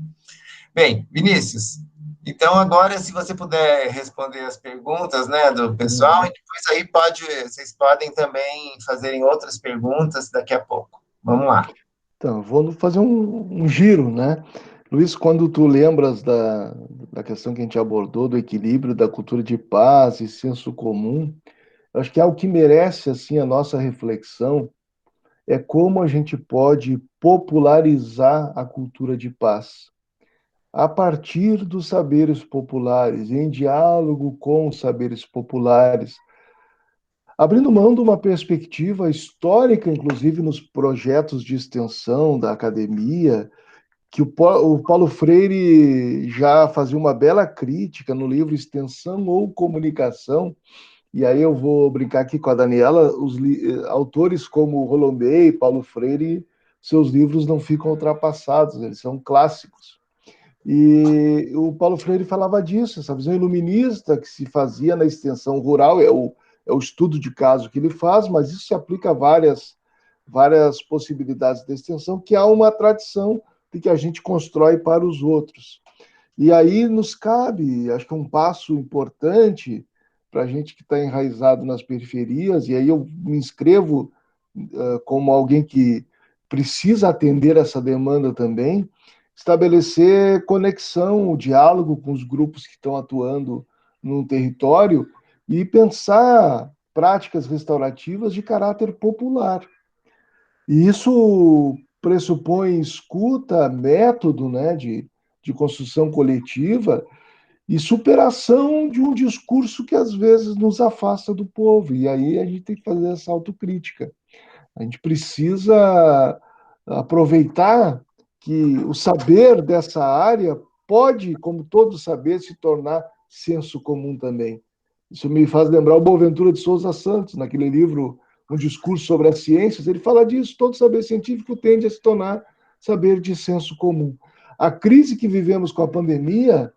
Speaker 1: Bem, Vinícius, então agora, se você puder responder as perguntas, né, do pessoal, e depois aí vocês podem também fazerem outras perguntas daqui a pouco. Vamos lá.
Speaker 2: Então, vou fazer um giro, né? Luiz, quando tu lembras da questão que a gente abordou, do equilíbrio da cultura de paz e senso comum, acho que algo que merece, assim, a nossa reflexão é como a gente pode popularizar a cultura de paz a partir dos saberes populares, em diálogo com os saberes populares, abrindo mão de uma perspectiva histórica, inclusive nos projetos de extensão da academia, que o Paulo Freire já fazia uma bela crítica no livro Extensão ou Comunicação, e aí eu vou brincar aqui com a Daniela, autores como Rolando e Paulo Freire, seus livros não ficam ultrapassados, eles são clássicos. E o Paulo Freire falava disso, essa visão iluminista que se fazia na extensão rural, é o estudo de caso que ele faz, mas isso se aplica a várias possibilidades de extensão, que há uma tradição de que a gente constrói para os outros. E aí nos cabe, acho que é um passo importante para a gente que está enraizado nas periferias, e aí eu me inscrevo como alguém que precisa atender essa demanda também, estabelecer conexão, diálogo com os grupos que estão atuando no território e pensar práticas restaurativas de caráter popular. E isso pressupõe escuta, método, né, de construção coletiva e superação de um discurso que às vezes nos afasta do povo. E aí a gente tem que fazer essa autocrítica. A gente precisa aproveitar que o saber dessa área pode, como todo saber, se tornar senso comum também. Isso me faz lembrar o Boaventura de Souza Santos, naquele livro Um Discurso sobre as Ciências, ele fala disso, todo saber científico tende a se tornar saber de senso comum. A crise que vivemos com a pandemia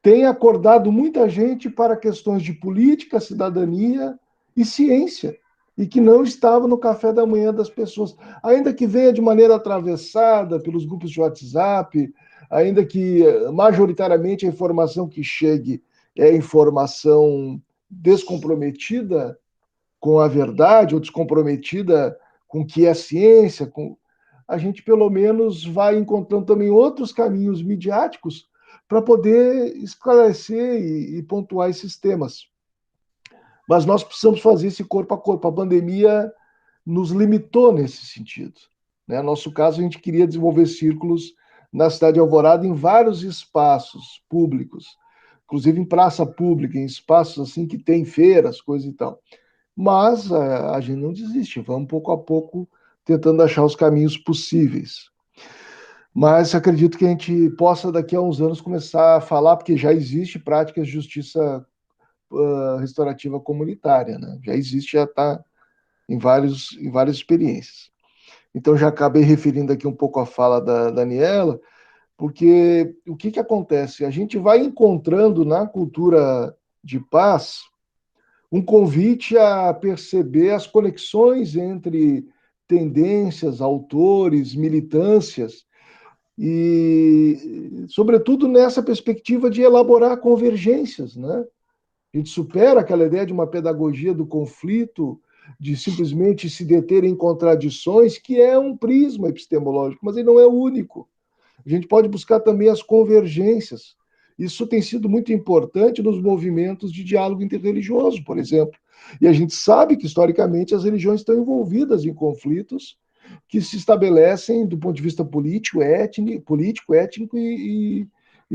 Speaker 2: tem acordado muita gente para questões de política, cidadania e ciência, e que não estava no café da manhã das pessoas, ainda que venha de maneira atravessada pelos grupos de WhatsApp, ainda que majoritariamente a informação que chegue é informação descomprometida com a verdade ou descomprometida com o que é ciência, a gente pelo menos vai encontrando também outros caminhos midiáticos para poder esclarecer e pontuar esses temas. Mas nós precisamos fazer esse corpo a corpo. A pandemia nos limitou nesse sentido. Né? No nosso caso, a gente queria desenvolver círculos na cidade de Alvorada em vários espaços públicos, inclusive em praça pública, em espaços assim que tem feiras, coisa e tal. Mas a gente não desiste, vamos pouco a pouco tentando achar os caminhos possíveis. Mas acredito que a gente possa, daqui a uns anos, começar a falar, porque já existe práticas de justiça restaurativa comunitária, né? Já existe, já está em várias experiências. Então, já acabei referindo aqui um pouco a fala da Daniela, porque o que acontece? A gente vai encontrando na cultura de paz um convite a perceber as conexões entre tendências, autores, militâncias, e, sobretudo, nessa perspectiva de elaborar convergências, né? A gente supera aquela ideia de uma pedagogia do conflito, de simplesmente se deter em contradições, que é um prisma epistemológico, mas ele não é o único. A gente pode buscar também as convergências. Isso tem sido muito importante nos movimentos de diálogo interreligioso, por exemplo. E a gente sabe que, historicamente, as religiões estão envolvidas em conflitos que se estabelecem do ponto de vista político, étnico e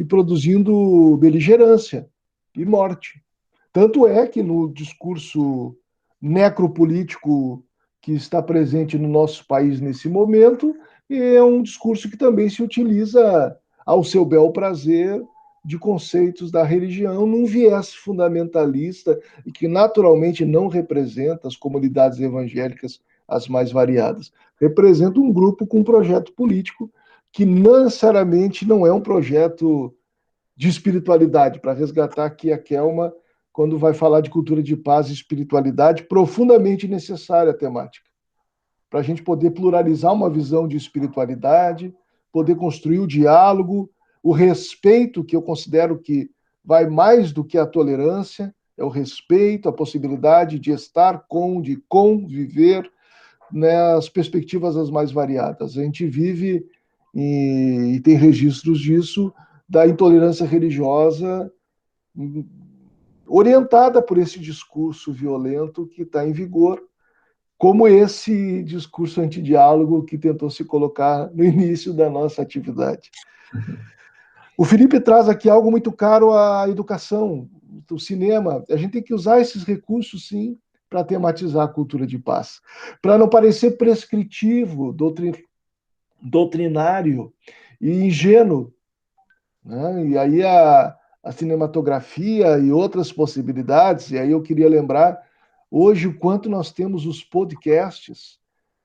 Speaker 2: produzindo beligerância e morte. Tanto é que no discurso necropolítico que está presente no nosso país nesse momento, é um discurso que também se utiliza ao seu bel prazer de conceitos da religião num viés fundamentalista e que naturalmente não representa as comunidades evangélicas as mais variadas. Representa um grupo com um projeto político que necessariamente não é um projeto de espiritualidade, para resgatar aqui a Kelma, quando vai falar de cultura de paz e espiritualidade, profundamente necessária a temática, para a gente poder pluralizar uma visão de espiritualidade, poder construir o diálogo, o respeito, que eu considero que vai mais do que a tolerância, é o respeito, a possibilidade de estar com, de conviver, né, as perspectivas as mais variadas. A gente vive e tem registros disso, da intolerância religiosa orientada por esse discurso violento que está em vigor, como esse discurso antidiálogo que tentou se colocar no início da nossa atividade. O Felipe traz aqui algo muito caro à educação, o cinema. A gente tem que usar esses recursos, sim, para tematizar a cultura de paz, para não parecer prescritivo, doutrinário e ingênuo, né? E aí a cinematografia e outras possibilidades, e aí eu queria lembrar hoje o quanto nós temos os podcasts,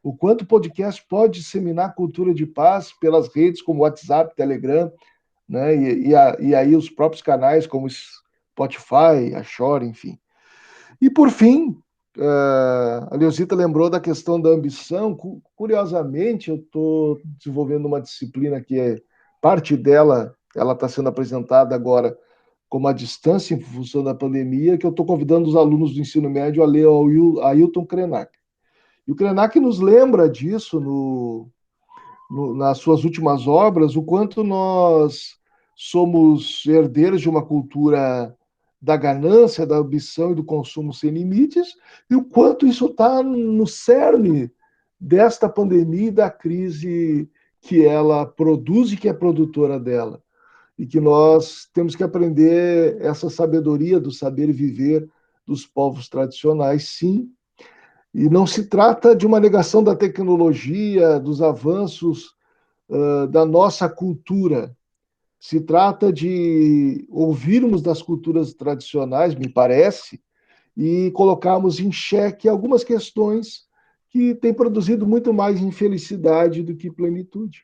Speaker 2: o quanto o podcast pode disseminar cultura de paz pelas redes como WhatsApp, Telegram, né? E aí os próprios canais como Spotify, a Shore, enfim. E por fim, a Leozita lembrou da questão da ambição. Curiosamente, eu estou desenvolvendo uma disciplina que é parte dela, ela está sendo apresentada agora como à distância em função da pandemia, que eu estou convidando os alunos do ensino médio a ler a Ailton Krenak. E o Krenak nos lembra disso nas suas últimas obras, o quanto nós somos herdeiros de uma cultura da ganância, da ambição e do consumo sem limites, e o quanto isso está no cerne desta pandemia e da crise que ela produz e que é produtora dela. E que nós temos que aprender essa sabedoria do saber viver dos povos tradicionais, sim. E não se trata de uma negação da tecnologia, dos avanços da nossa cultura. Se trata de ouvirmos das culturas tradicionais, me parece, e colocarmos em xeque algumas questões que têm produzido muito mais infelicidade do que plenitude.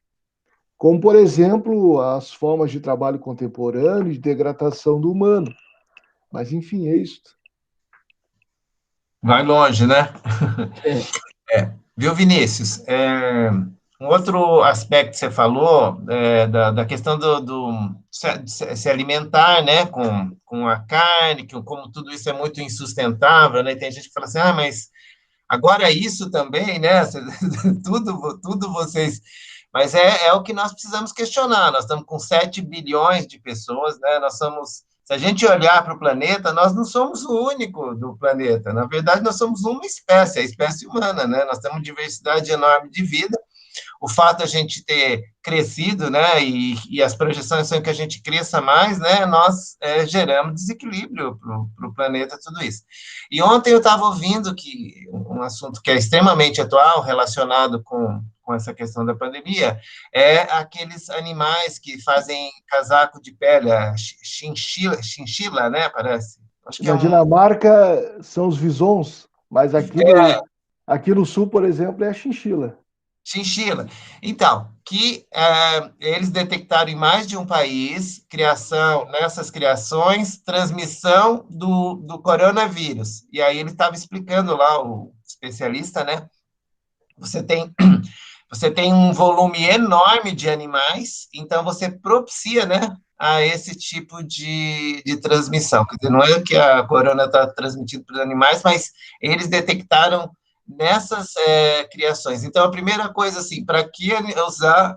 Speaker 2: Como, por exemplo, as formas de trabalho contemporâneo, de degradação do humano. Mas, enfim, é isso.
Speaker 1: Vai longe, né? Viu, Vinícius? Um outro aspecto que você falou, da questão do se alimentar, né, com a carne, como tudo isso é muito insustentável, né? Tem gente que fala assim, mas Agora, isso também, né? Tudo vocês... Mas é o que nós precisamos questionar. Nós estamos com 7 bilhões de pessoas, né? Nós somos... Se a gente olhar para o planeta, nós não somos o único do planeta. Na verdade, nós somos uma espécie, a espécie humana, né? Nós temos diversidade enorme de vida. O fato de a gente ter crescido, né, e as projeções são que a gente cresça mais, né, nós geramos desequilíbrio para o planeta, tudo isso. E ontem eu estava ouvindo que um assunto que é extremamente atual, relacionado com essa questão da pandemia, é aqueles animais que fazem casaco de pele, a chinchila, né, parece. Acho que
Speaker 2: Na Dinamarca são os visons, mas aqui no sul, por exemplo, é a chinchila.
Speaker 1: Chinchila. Então, eles detectaram em mais de um país nessas criações, transmissão do coronavírus. E aí ele estava explicando lá, o especialista, né? Você tem um volume enorme de animais, então você propicia, né, a esse tipo de transmissão. Quer dizer, não é que a corona está transmitindo para os animais, mas eles detectaram nessas criações. Então, a primeira coisa, assim, para que usar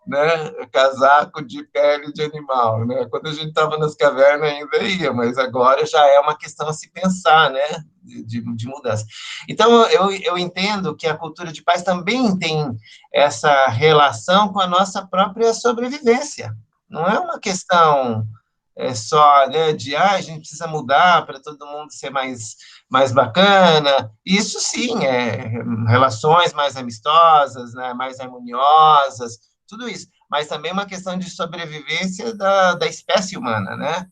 Speaker 1: né, casaco de pele de animal, né? Quando a gente estava nas cavernas ainda ia, mas agora já é uma questão a se pensar, né, de mudança. Então, eu entendo que a cultura de paz também tem essa relação com a nossa própria sobrevivência. Não é uma questão só, né, de a gente precisa mudar para todo mundo ser mais bacana. Isso sim, relações mais amistosas, né, mais harmoniosas, tudo isso. Mas também uma questão de sobrevivência da espécie humana, né?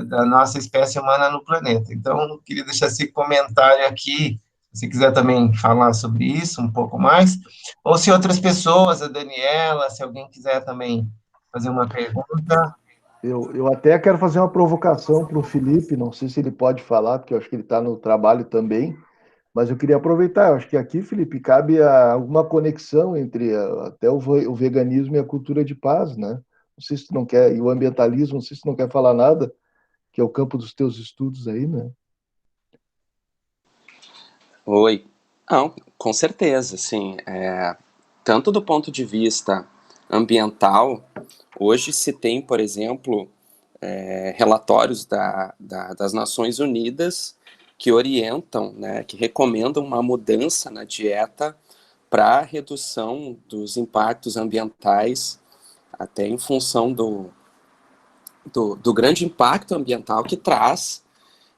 Speaker 1: Da nossa espécie humana no planeta. Então, eu queria deixar esse comentário aqui, se você quiser também falar sobre isso um pouco mais, ou se outras pessoas, a Daniela, se alguém quiser também fazer uma pergunta.
Speaker 2: Eu até quero fazer uma provocação para o Felipe, não sei se ele pode falar, porque eu acho que ele está no trabalho também, mas eu queria aproveitar, eu acho que aqui, Felipe, cabe alguma conexão entre até o veganismo e a cultura de paz, né? Não sei se tu não quer, e o ambientalismo, não sei se tu não quer falar nada, que é o campo dos teus estudos aí, né?
Speaker 3: Oi. Não, com certeza, sim. Tanto do ponto de vista ambiental, hoje se tem, por exemplo, relatórios das Nações Unidas que orientam, né, que recomendam uma mudança na dieta para redução dos impactos ambientais, até em função do grande impacto ambiental que traz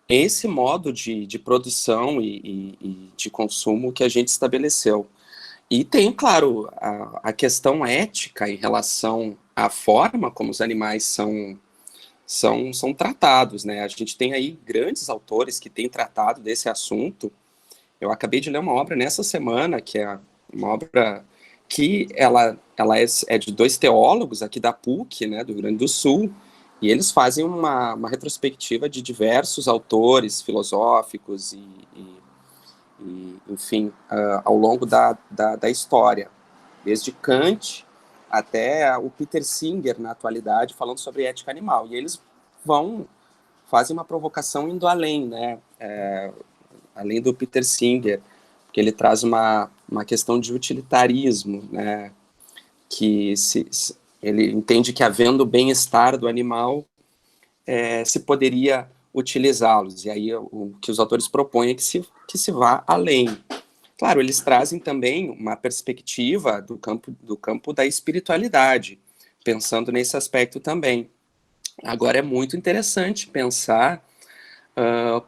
Speaker 3: esse modo de produção e de consumo que a gente estabeleceu. E tem, claro, a questão ética em relação à forma como os animais são tratados, né? A gente tem aí grandes autores que têm tratado desse assunto. Eu acabei de ler uma obra nessa semana, que é uma obra que ela é de 2 teólogos aqui da PUC, né, do Rio Grande do Sul, e eles fazem uma retrospectiva de diversos autores filosóficos enfim, ao longo da história, desde Kant até o Peter Singer, na atualidade, falando sobre ética animal. E eles fazem uma provocação indo além, né? Além do Peter Singer, que ele traz uma questão de utilitarismo, né? Que ele entende que, havendo o bem-estar do animal, se poderia utilizá-los. E aí o que os autores propõem é que se vá além. Claro, eles trazem também uma perspectiva do campo da espiritualidade, pensando nesse aspecto também. Agora, é muito interessante pensar,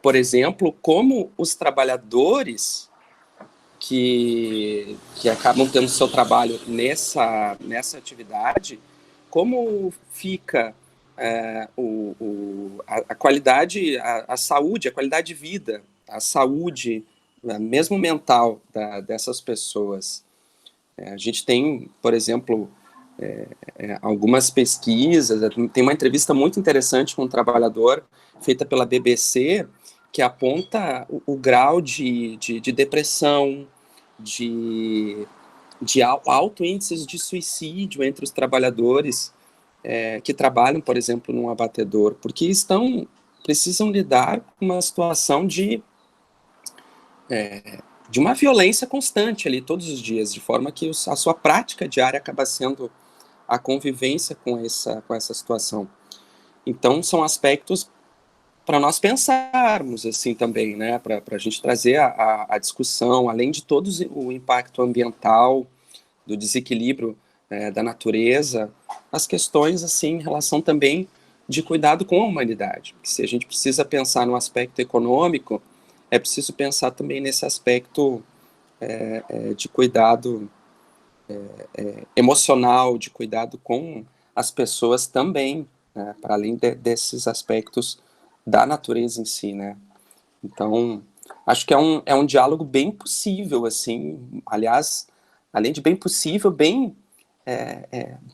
Speaker 3: por exemplo, como os trabalhadores que acabam tendo seu trabalho nessa atividade, como fica a qualidade, a saúde, a qualidade de vida, a saúde, mesmo mental, dessas pessoas. A gente tem, por exemplo, algumas pesquisas, tem uma entrevista muito interessante com um trabalhador, feita pela BBC, que aponta o grau de depressão, de alto índices de suicídio entre os trabalhadores que trabalham, por exemplo, num abatedor, porque precisam lidar com uma situação de de uma violência constante ali, todos os dias, de forma que a sua prática diária acaba sendo a convivência com essa situação. Então, são aspectos para nós pensarmos, assim, também, né, para a gente trazer a discussão, além de todo o impacto ambiental, do desequilíbrio da natureza, as questões, assim, em relação também de cuidado com a humanidade. Porque se a gente precisa pensar no aspecto econômico, é preciso pensar também nesse aspecto de cuidado emocional, de cuidado com as pessoas também, né, para além desses aspectos da natureza em si, né? Então, acho que é um diálogo bem possível, assim, aliás, além de bem possível, bem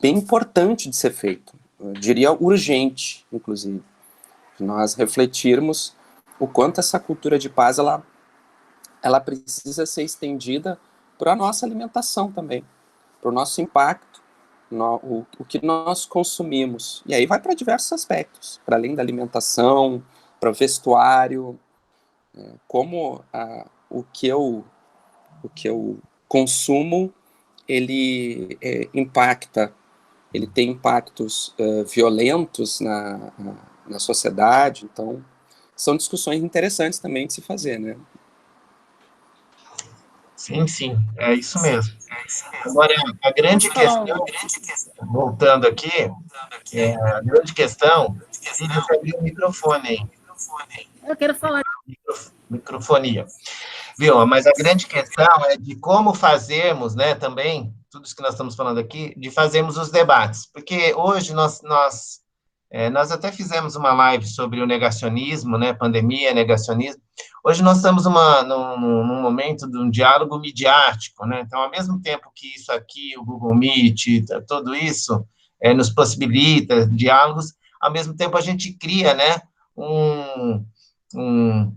Speaker 3: importante de ser feito. Eu diria urgente, inclusive, de nós refletirmos o quanto essa cultura de paz, ela precisa ser estendida para a nossa alimentação também, para o nosso impacto, o que nós consumimos. E aí vai para diversos aspectos, para além da alimentação, para o vestuário, como o que eu consumo, ele impacta, ele tem impactos violentos na sociedade. Então, são discussões interessantes também de se fazer, né?
Speaker 1: Sim, sim, é isso mesmo. Agora, a grande questão, voltando aqui, a grande questão, Cília, você abriu o microfone aí.
Speaker 7: Eu quero falar.
Speaker 1: Microfonia. Viu? Mas a grande questão é de como fazermos, né, também, tudo isso que nós estamos falando aqui, de fazermos os debates. Porque hoje nós até fizemos uma live sobre o negacionismo, né, pandemia, negacionismo. Hoje nós estamos num momento de um diálogo midiático, né? Então, ao mesmo tempo que isso aqui, o Google Meet, tudo isso nos possibilita diálogos, ao mesmo tempo a gente cria, né,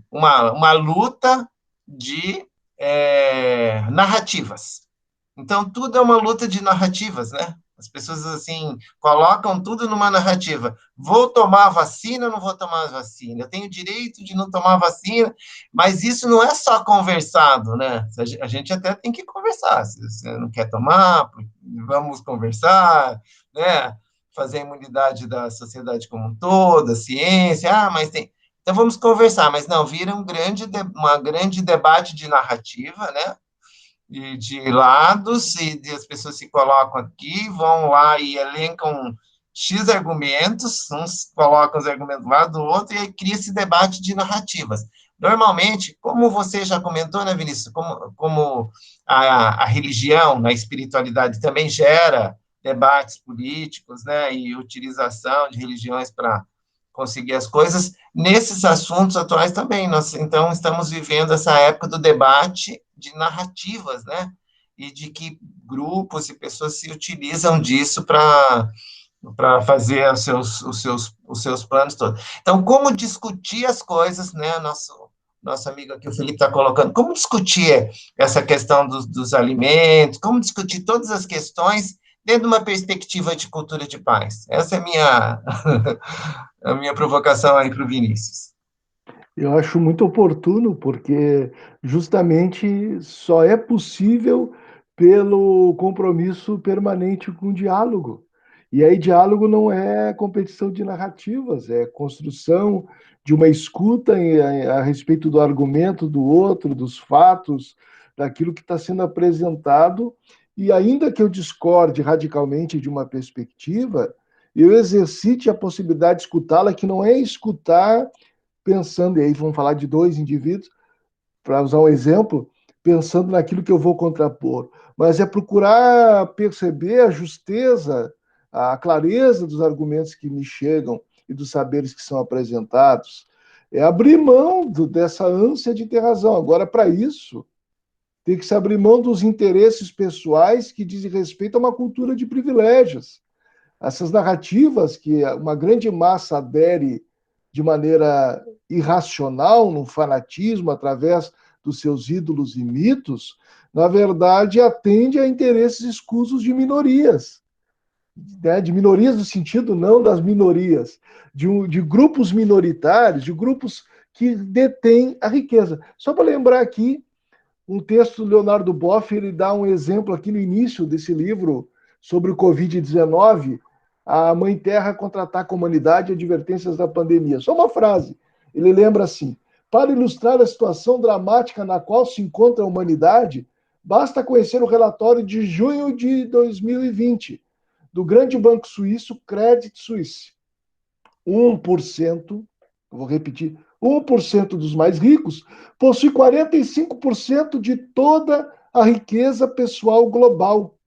Speaker 1: uma luta de narrativas. Então, tudo é uma luta de narrativas, né? As pessoas, assim, colocam tudo numa narrativa. Vou tomar a vacina ou não vou tomar a vacina? Eu tenho direito de não tomar a vacina, mas isso não é só conversado, né? A gente até tem que conversar. Se você não quer tomar, vamos conversar, né? Fazer a imunidade da sociedade como um todo, a ciência, mas tem... Então, vamos conversar, mas não, vira uma grande debate de narrativa, né? De lados, e as pessoas se colocam aqui, vão lá e elencam X argumentos, uns colocam os argumentos do lado do outro, e aí cria esse debate de narrativas. Normalmente, como você já comentou, né, Vinícius, como a religião, a espiritualidade também gera debates políticos, né, e utilização de religiões para conseguir as coisas, nesses assuntos atuais também, nós, então, estamos vivendo essa época do debate de narrativas, né, e de que grupos e pessoas se utilizam disso para fazer os seus planos todos. Então, como discutir as coisas, né, nosso amigo aqui, o Felipe, está colocando, como discutir essa questão dos alimentos, como discutir todas as questões dentro de uma perspectiva de cultura de paz. Essa é a minha provocação aí para o Vinícius.
Speaker 2: Eu acho muito oportuno, porque justamente só é possível pelo compromisso permanente com o diálogo. E aí, diálogo não é competição de narrativas, é construção de uma escuta a respeito do argumento do outro, dos fatos, daquilo que está sendo apresentado. E ainda que eu discorde radicalmente de uma perspectiva, eu exercite a possibilidade de escutá-la, que não é escutar pensando, e aí vamos falar de dois indivíduos, para usar um exemplo, pensando naquilo que eu vou contrapor, mas é procurar perceber a justeza, a clareza dos argumentos que me chegam e dos saberes que são apresentados, é abrir mão dessa ânsia de ter razão. Agora, para isso, tem que se abrir mão dos interesses pessoais que dizem respeito a uma cultura de privilégios. Essas narrativas que uma grande massa adere de maneira irracional, num fanatismo, através dos seus ídolos e mitos, na verdade, atende a interesses escusos de minorias. Né? De minorias no sentido não das minorias, de grupos minoritários, de grupos que detêm a riqueza. Só para lembrar aqui, um texto do Leonardo Boff, ele dá um exemplo aqui no início desse livro sobre o Covid-19, a Mãe Terra contra-ataca a humanidade, advertências da pandemia. Só uma frase. Ele lembra assim: para ilustrar a situação dramática na qual se encontra a humanidade, basta conhecer o relatório de junho de 2020 do grande banco suíço Credit Suisse. 1%, vou repetir, 1% dos mais ricos possui 45% de toda a riqueza pessoal global.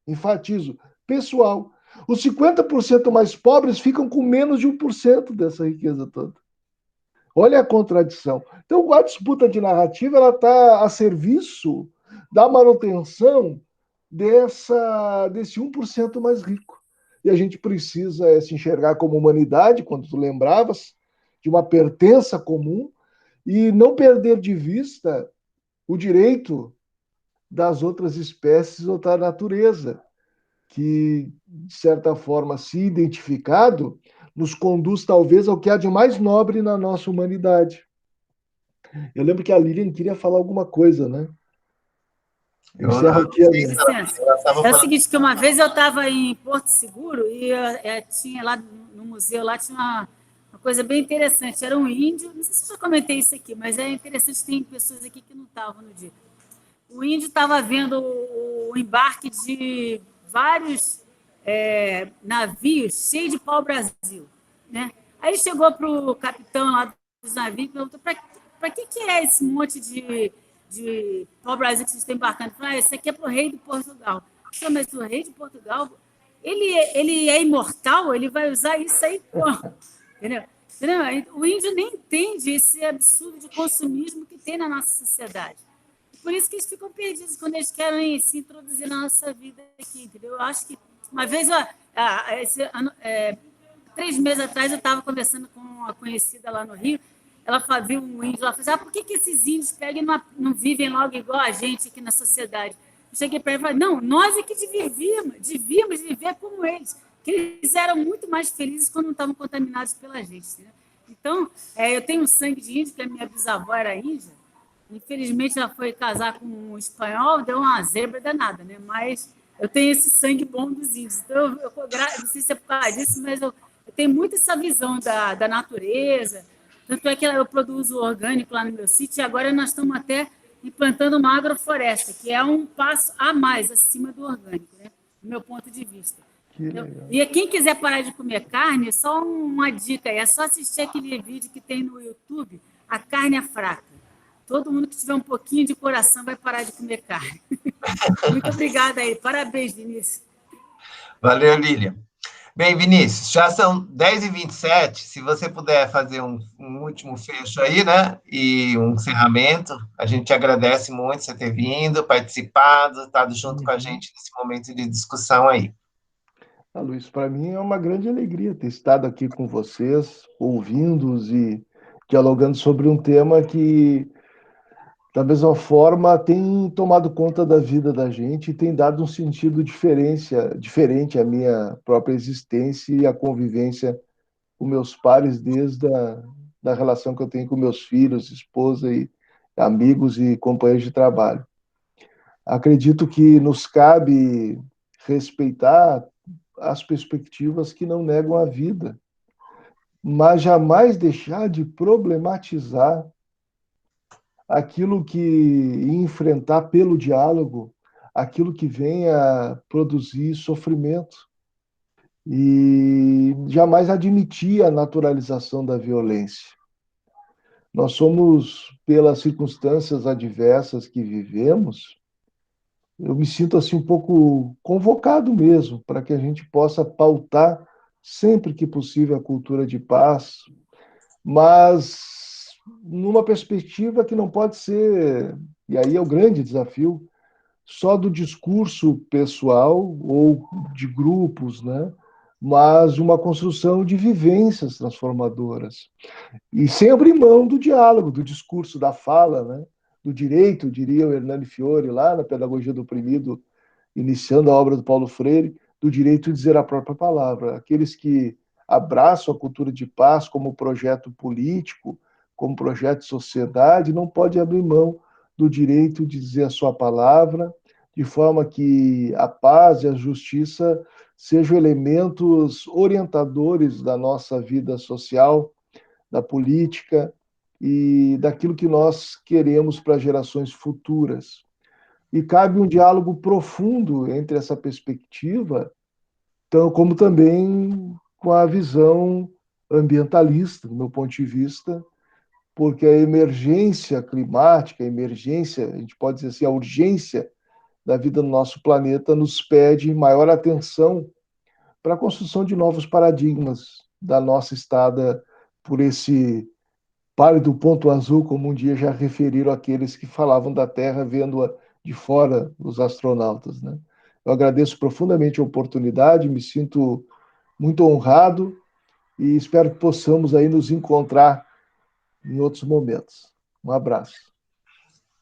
Speaker 2: Enfatizo, pessoal. Os 50% mais pobres ficam com menos de 1% dessa riqueza toda. Olha a contradição. Então, a disputa de narrativa está a serviço da manutenção desse 1% mais rico. E a gente precisa se enxergar como humanidade, quando tu lembravas, de uma pertença comum, e não perder de vista o direito das outras espécies ou da natureza, que, de certa forma, se identificado, nos conduz talvez ao que há de mais nobre na nossa humanidade. Eu lembro que a Lilian queria falar alguma coisa, né?
Speaker 1: Eu encerro aqui a minha.
Speaker 7: Licença. É o seguinte, que uma vez eu estava em Porto Seguro e tinha lá no museu, lá tinha uma coisa bem interessante. Era um índio, não sei se eu já comentei isso aqui, mas é interessante, tem pessoas aqui que não estavam no dia. O índio estava vendo o embarque de vários navios cheios de pau-brasil, né? Aí ele chegou para o capitão lá dos navios e perguntou: para que é esse monte de pau-brasil que vocês estão embarcando? Ele falou: esse aqui é para o rei de Portugal. Mas o rei de Portugal, ele é imortal, ele vai usar isso aí como? Entendeu? O índio nem entende esse absurdo de consumismo que tem na nossa sociedade. Por isso que eles ficam perdidos quando eles querem se introduzir na nossa vida aqui, entendeu? Eu acho que uma vez, 3 meses atrás, eu estava conversando com uma conhecida lá no Rio, ela viu um índio lá e falou: por que esses índios pegam e não vivem logo igual a gente aqui na sociedade? Eu cheguei para ela e falei: não, nós é que devíamos viver como eles, que eles eram muito mais felizes quando não estavam contaminados pela gente. Né? Então, eu tenho um sangue de índio, que a minha bisavó era índia. Infelizmente, ela foi casar com um espanhol, deu uma zebra danada, né? Mas eu tenho esse sangue bom dos índios. Então, não sei se é por causa disso, mas eu tenho muito essa visão da natureza. Tanto é que eu produzo orgânico lá no meu sítio, e agora nós estamos até implantando uma agrofloresta, que é um passo a mais acima do orgânico, né? Do meu ponto de vista. E quem quiser parar de comer carne, só uma dica, é só assistir aquele vídeo que tem no YouTube, A Carne é Fraca. Todo mundo que tiver um pouquinho de coração vai parar de comer carne. Muito obrigada aí. Parabéns, Vinícius.
Speaker 1: Valeu, Lília. Bem, Vinícius, já são 10h27. Se você puder fazer um último fecho aí, né? E um encerramento, a gente agradece muito você ter vindo, participado, estado junto com a gente nesse momento de discussão aí.
Speaker 2: Luiz, para mim é uma grande alegria ter estado aqui com vocês, ouvindo-os e dialogando sobre um tema que, da mesma forma, tem tomado conta da vida da gente e tem dado um sentido diferente à minha própria existência e à convivência com meus pares, desde da relação que eu tenho com meus filhos, esposa e amigos e companheiros de trabalho. Acredito que nos cabe respeitar as perspectivas que não negam a vida, mas jamais deixar de problematizar aquilo que enfrentar pelo diálogo, aquilo que venha produzir sofrimento, e jamais admitir a naturalização da violência. Nós somos, pelas circunstâncias adversas que vivemos, eu me sinto assim um pouco convocado mesmo, para que a gente possa pautar sempre que possível a cultura de paz, mas numa perspectiva que não pode ser, e aí é o grande desafio, só do discurso pessoal ou de grupos, né? Mas uma construção de vivências transformadoras. E sem abrir mão do diálogo, do discurso, da fala, né? Do direito, diria o Hernani Fiore, lá na Pedagogia do Oprimido, iniciando a obra do Paulo Freire, do direito de dizer a própria palavra. Aqueles que abraçam a cultura de paz como projeto político, como projeto de sociedade, não pode abrir mão do direito de dizer a sua palavra, de forma que a paz e a justiça sejam elementos orientadores da nossa vida social, da política e daquilo que nós queremos para gerações futuras. E cabe um diálogo profundo entre essa perspectiva, como também com a visão ambientalista, do meu ponto de vista, porque a emergência climática, a emergência, a gente pode dizer assim, a urgência da vida no nosso planeta nos pede maior atenção para a construção de novos paradigmas da nossa estada por esse pálido ponto azul, como um dia já referiram aqueles que falavam da Terra vendo-a de fora, os astronautas, né? Eu agradeço profundamente a oportunidade, me sinto muito honrado e espero que possamos aí nos encontrar em outros momentos. Um abraço.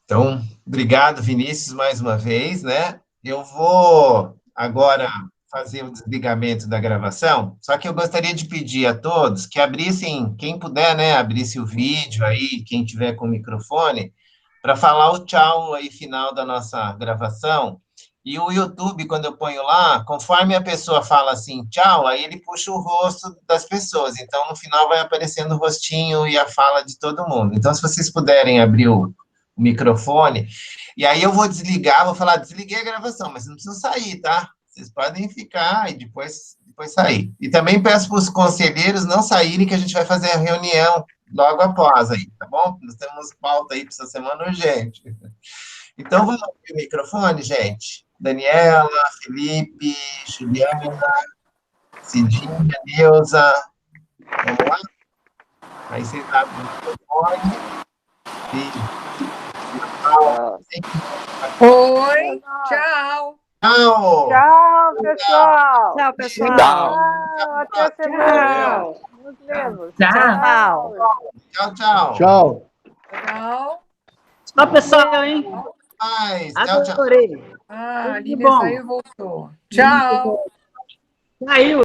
Speaker 1: Então, obrigado, Vinícius, mais uma vez, né? Eu vou agora fazer o desligamento da gravação, só que eu gostaria de pedir a todos que abrissem, quem puder, né, abrisse o vídeo aí, quem tiver com o microfone, para falar o tchau aí final da nossa gravação. E o YouTube, quando eu ponho lá, conforme a pessoa fala assim, tchau, aí ele puxa o rosto das pessoas. Então, no final, vai aparecendo o rostinho e a fala de todo mundo. Então, se vocês puderem abrir o microfone, e aí eu vou desligar, vou falar, desliguei a gravação, mas não precisa sair, tá? Vocês podem ficar e depois sair. E também peço para os conselheiros não saírem, que a gente vai fazer a reunião logo após aí, tá bom? Nós temos pauta aí para essa semana urgente. Então, vamos abrir o microfone, gente. Daniela, Felipe, Juliana, Cidinha, Neuza. Vamos lá? Aí vocês abrem o microfone.
Speaker 8: Oi, tchau.
Speaker 1: Tchau.
Speaker 10: Tchau, pessoal.
Speaker 4: Tchau, pessoal.
Speaker 3: Tchau.
Speaker 10: Até a semana. Nos vemos.
Speaker 4: Tchau.
Speaker 1: Tchau, tchau.
Speaker 2: Tchau.
Speaker 8: Tchau.
Speaker 10: Tchau, pessoal, hein?
Speaker 1: Tchau, tchau.
Speaker 10: Adorei.
Speaker 8: Ah, a
Speaker 10: Tudo
Speaker 8: Lívia
Speaker 10: bom.
Speaker 8: saiu e voltou. Tchau.
Speaker 10: Saiu.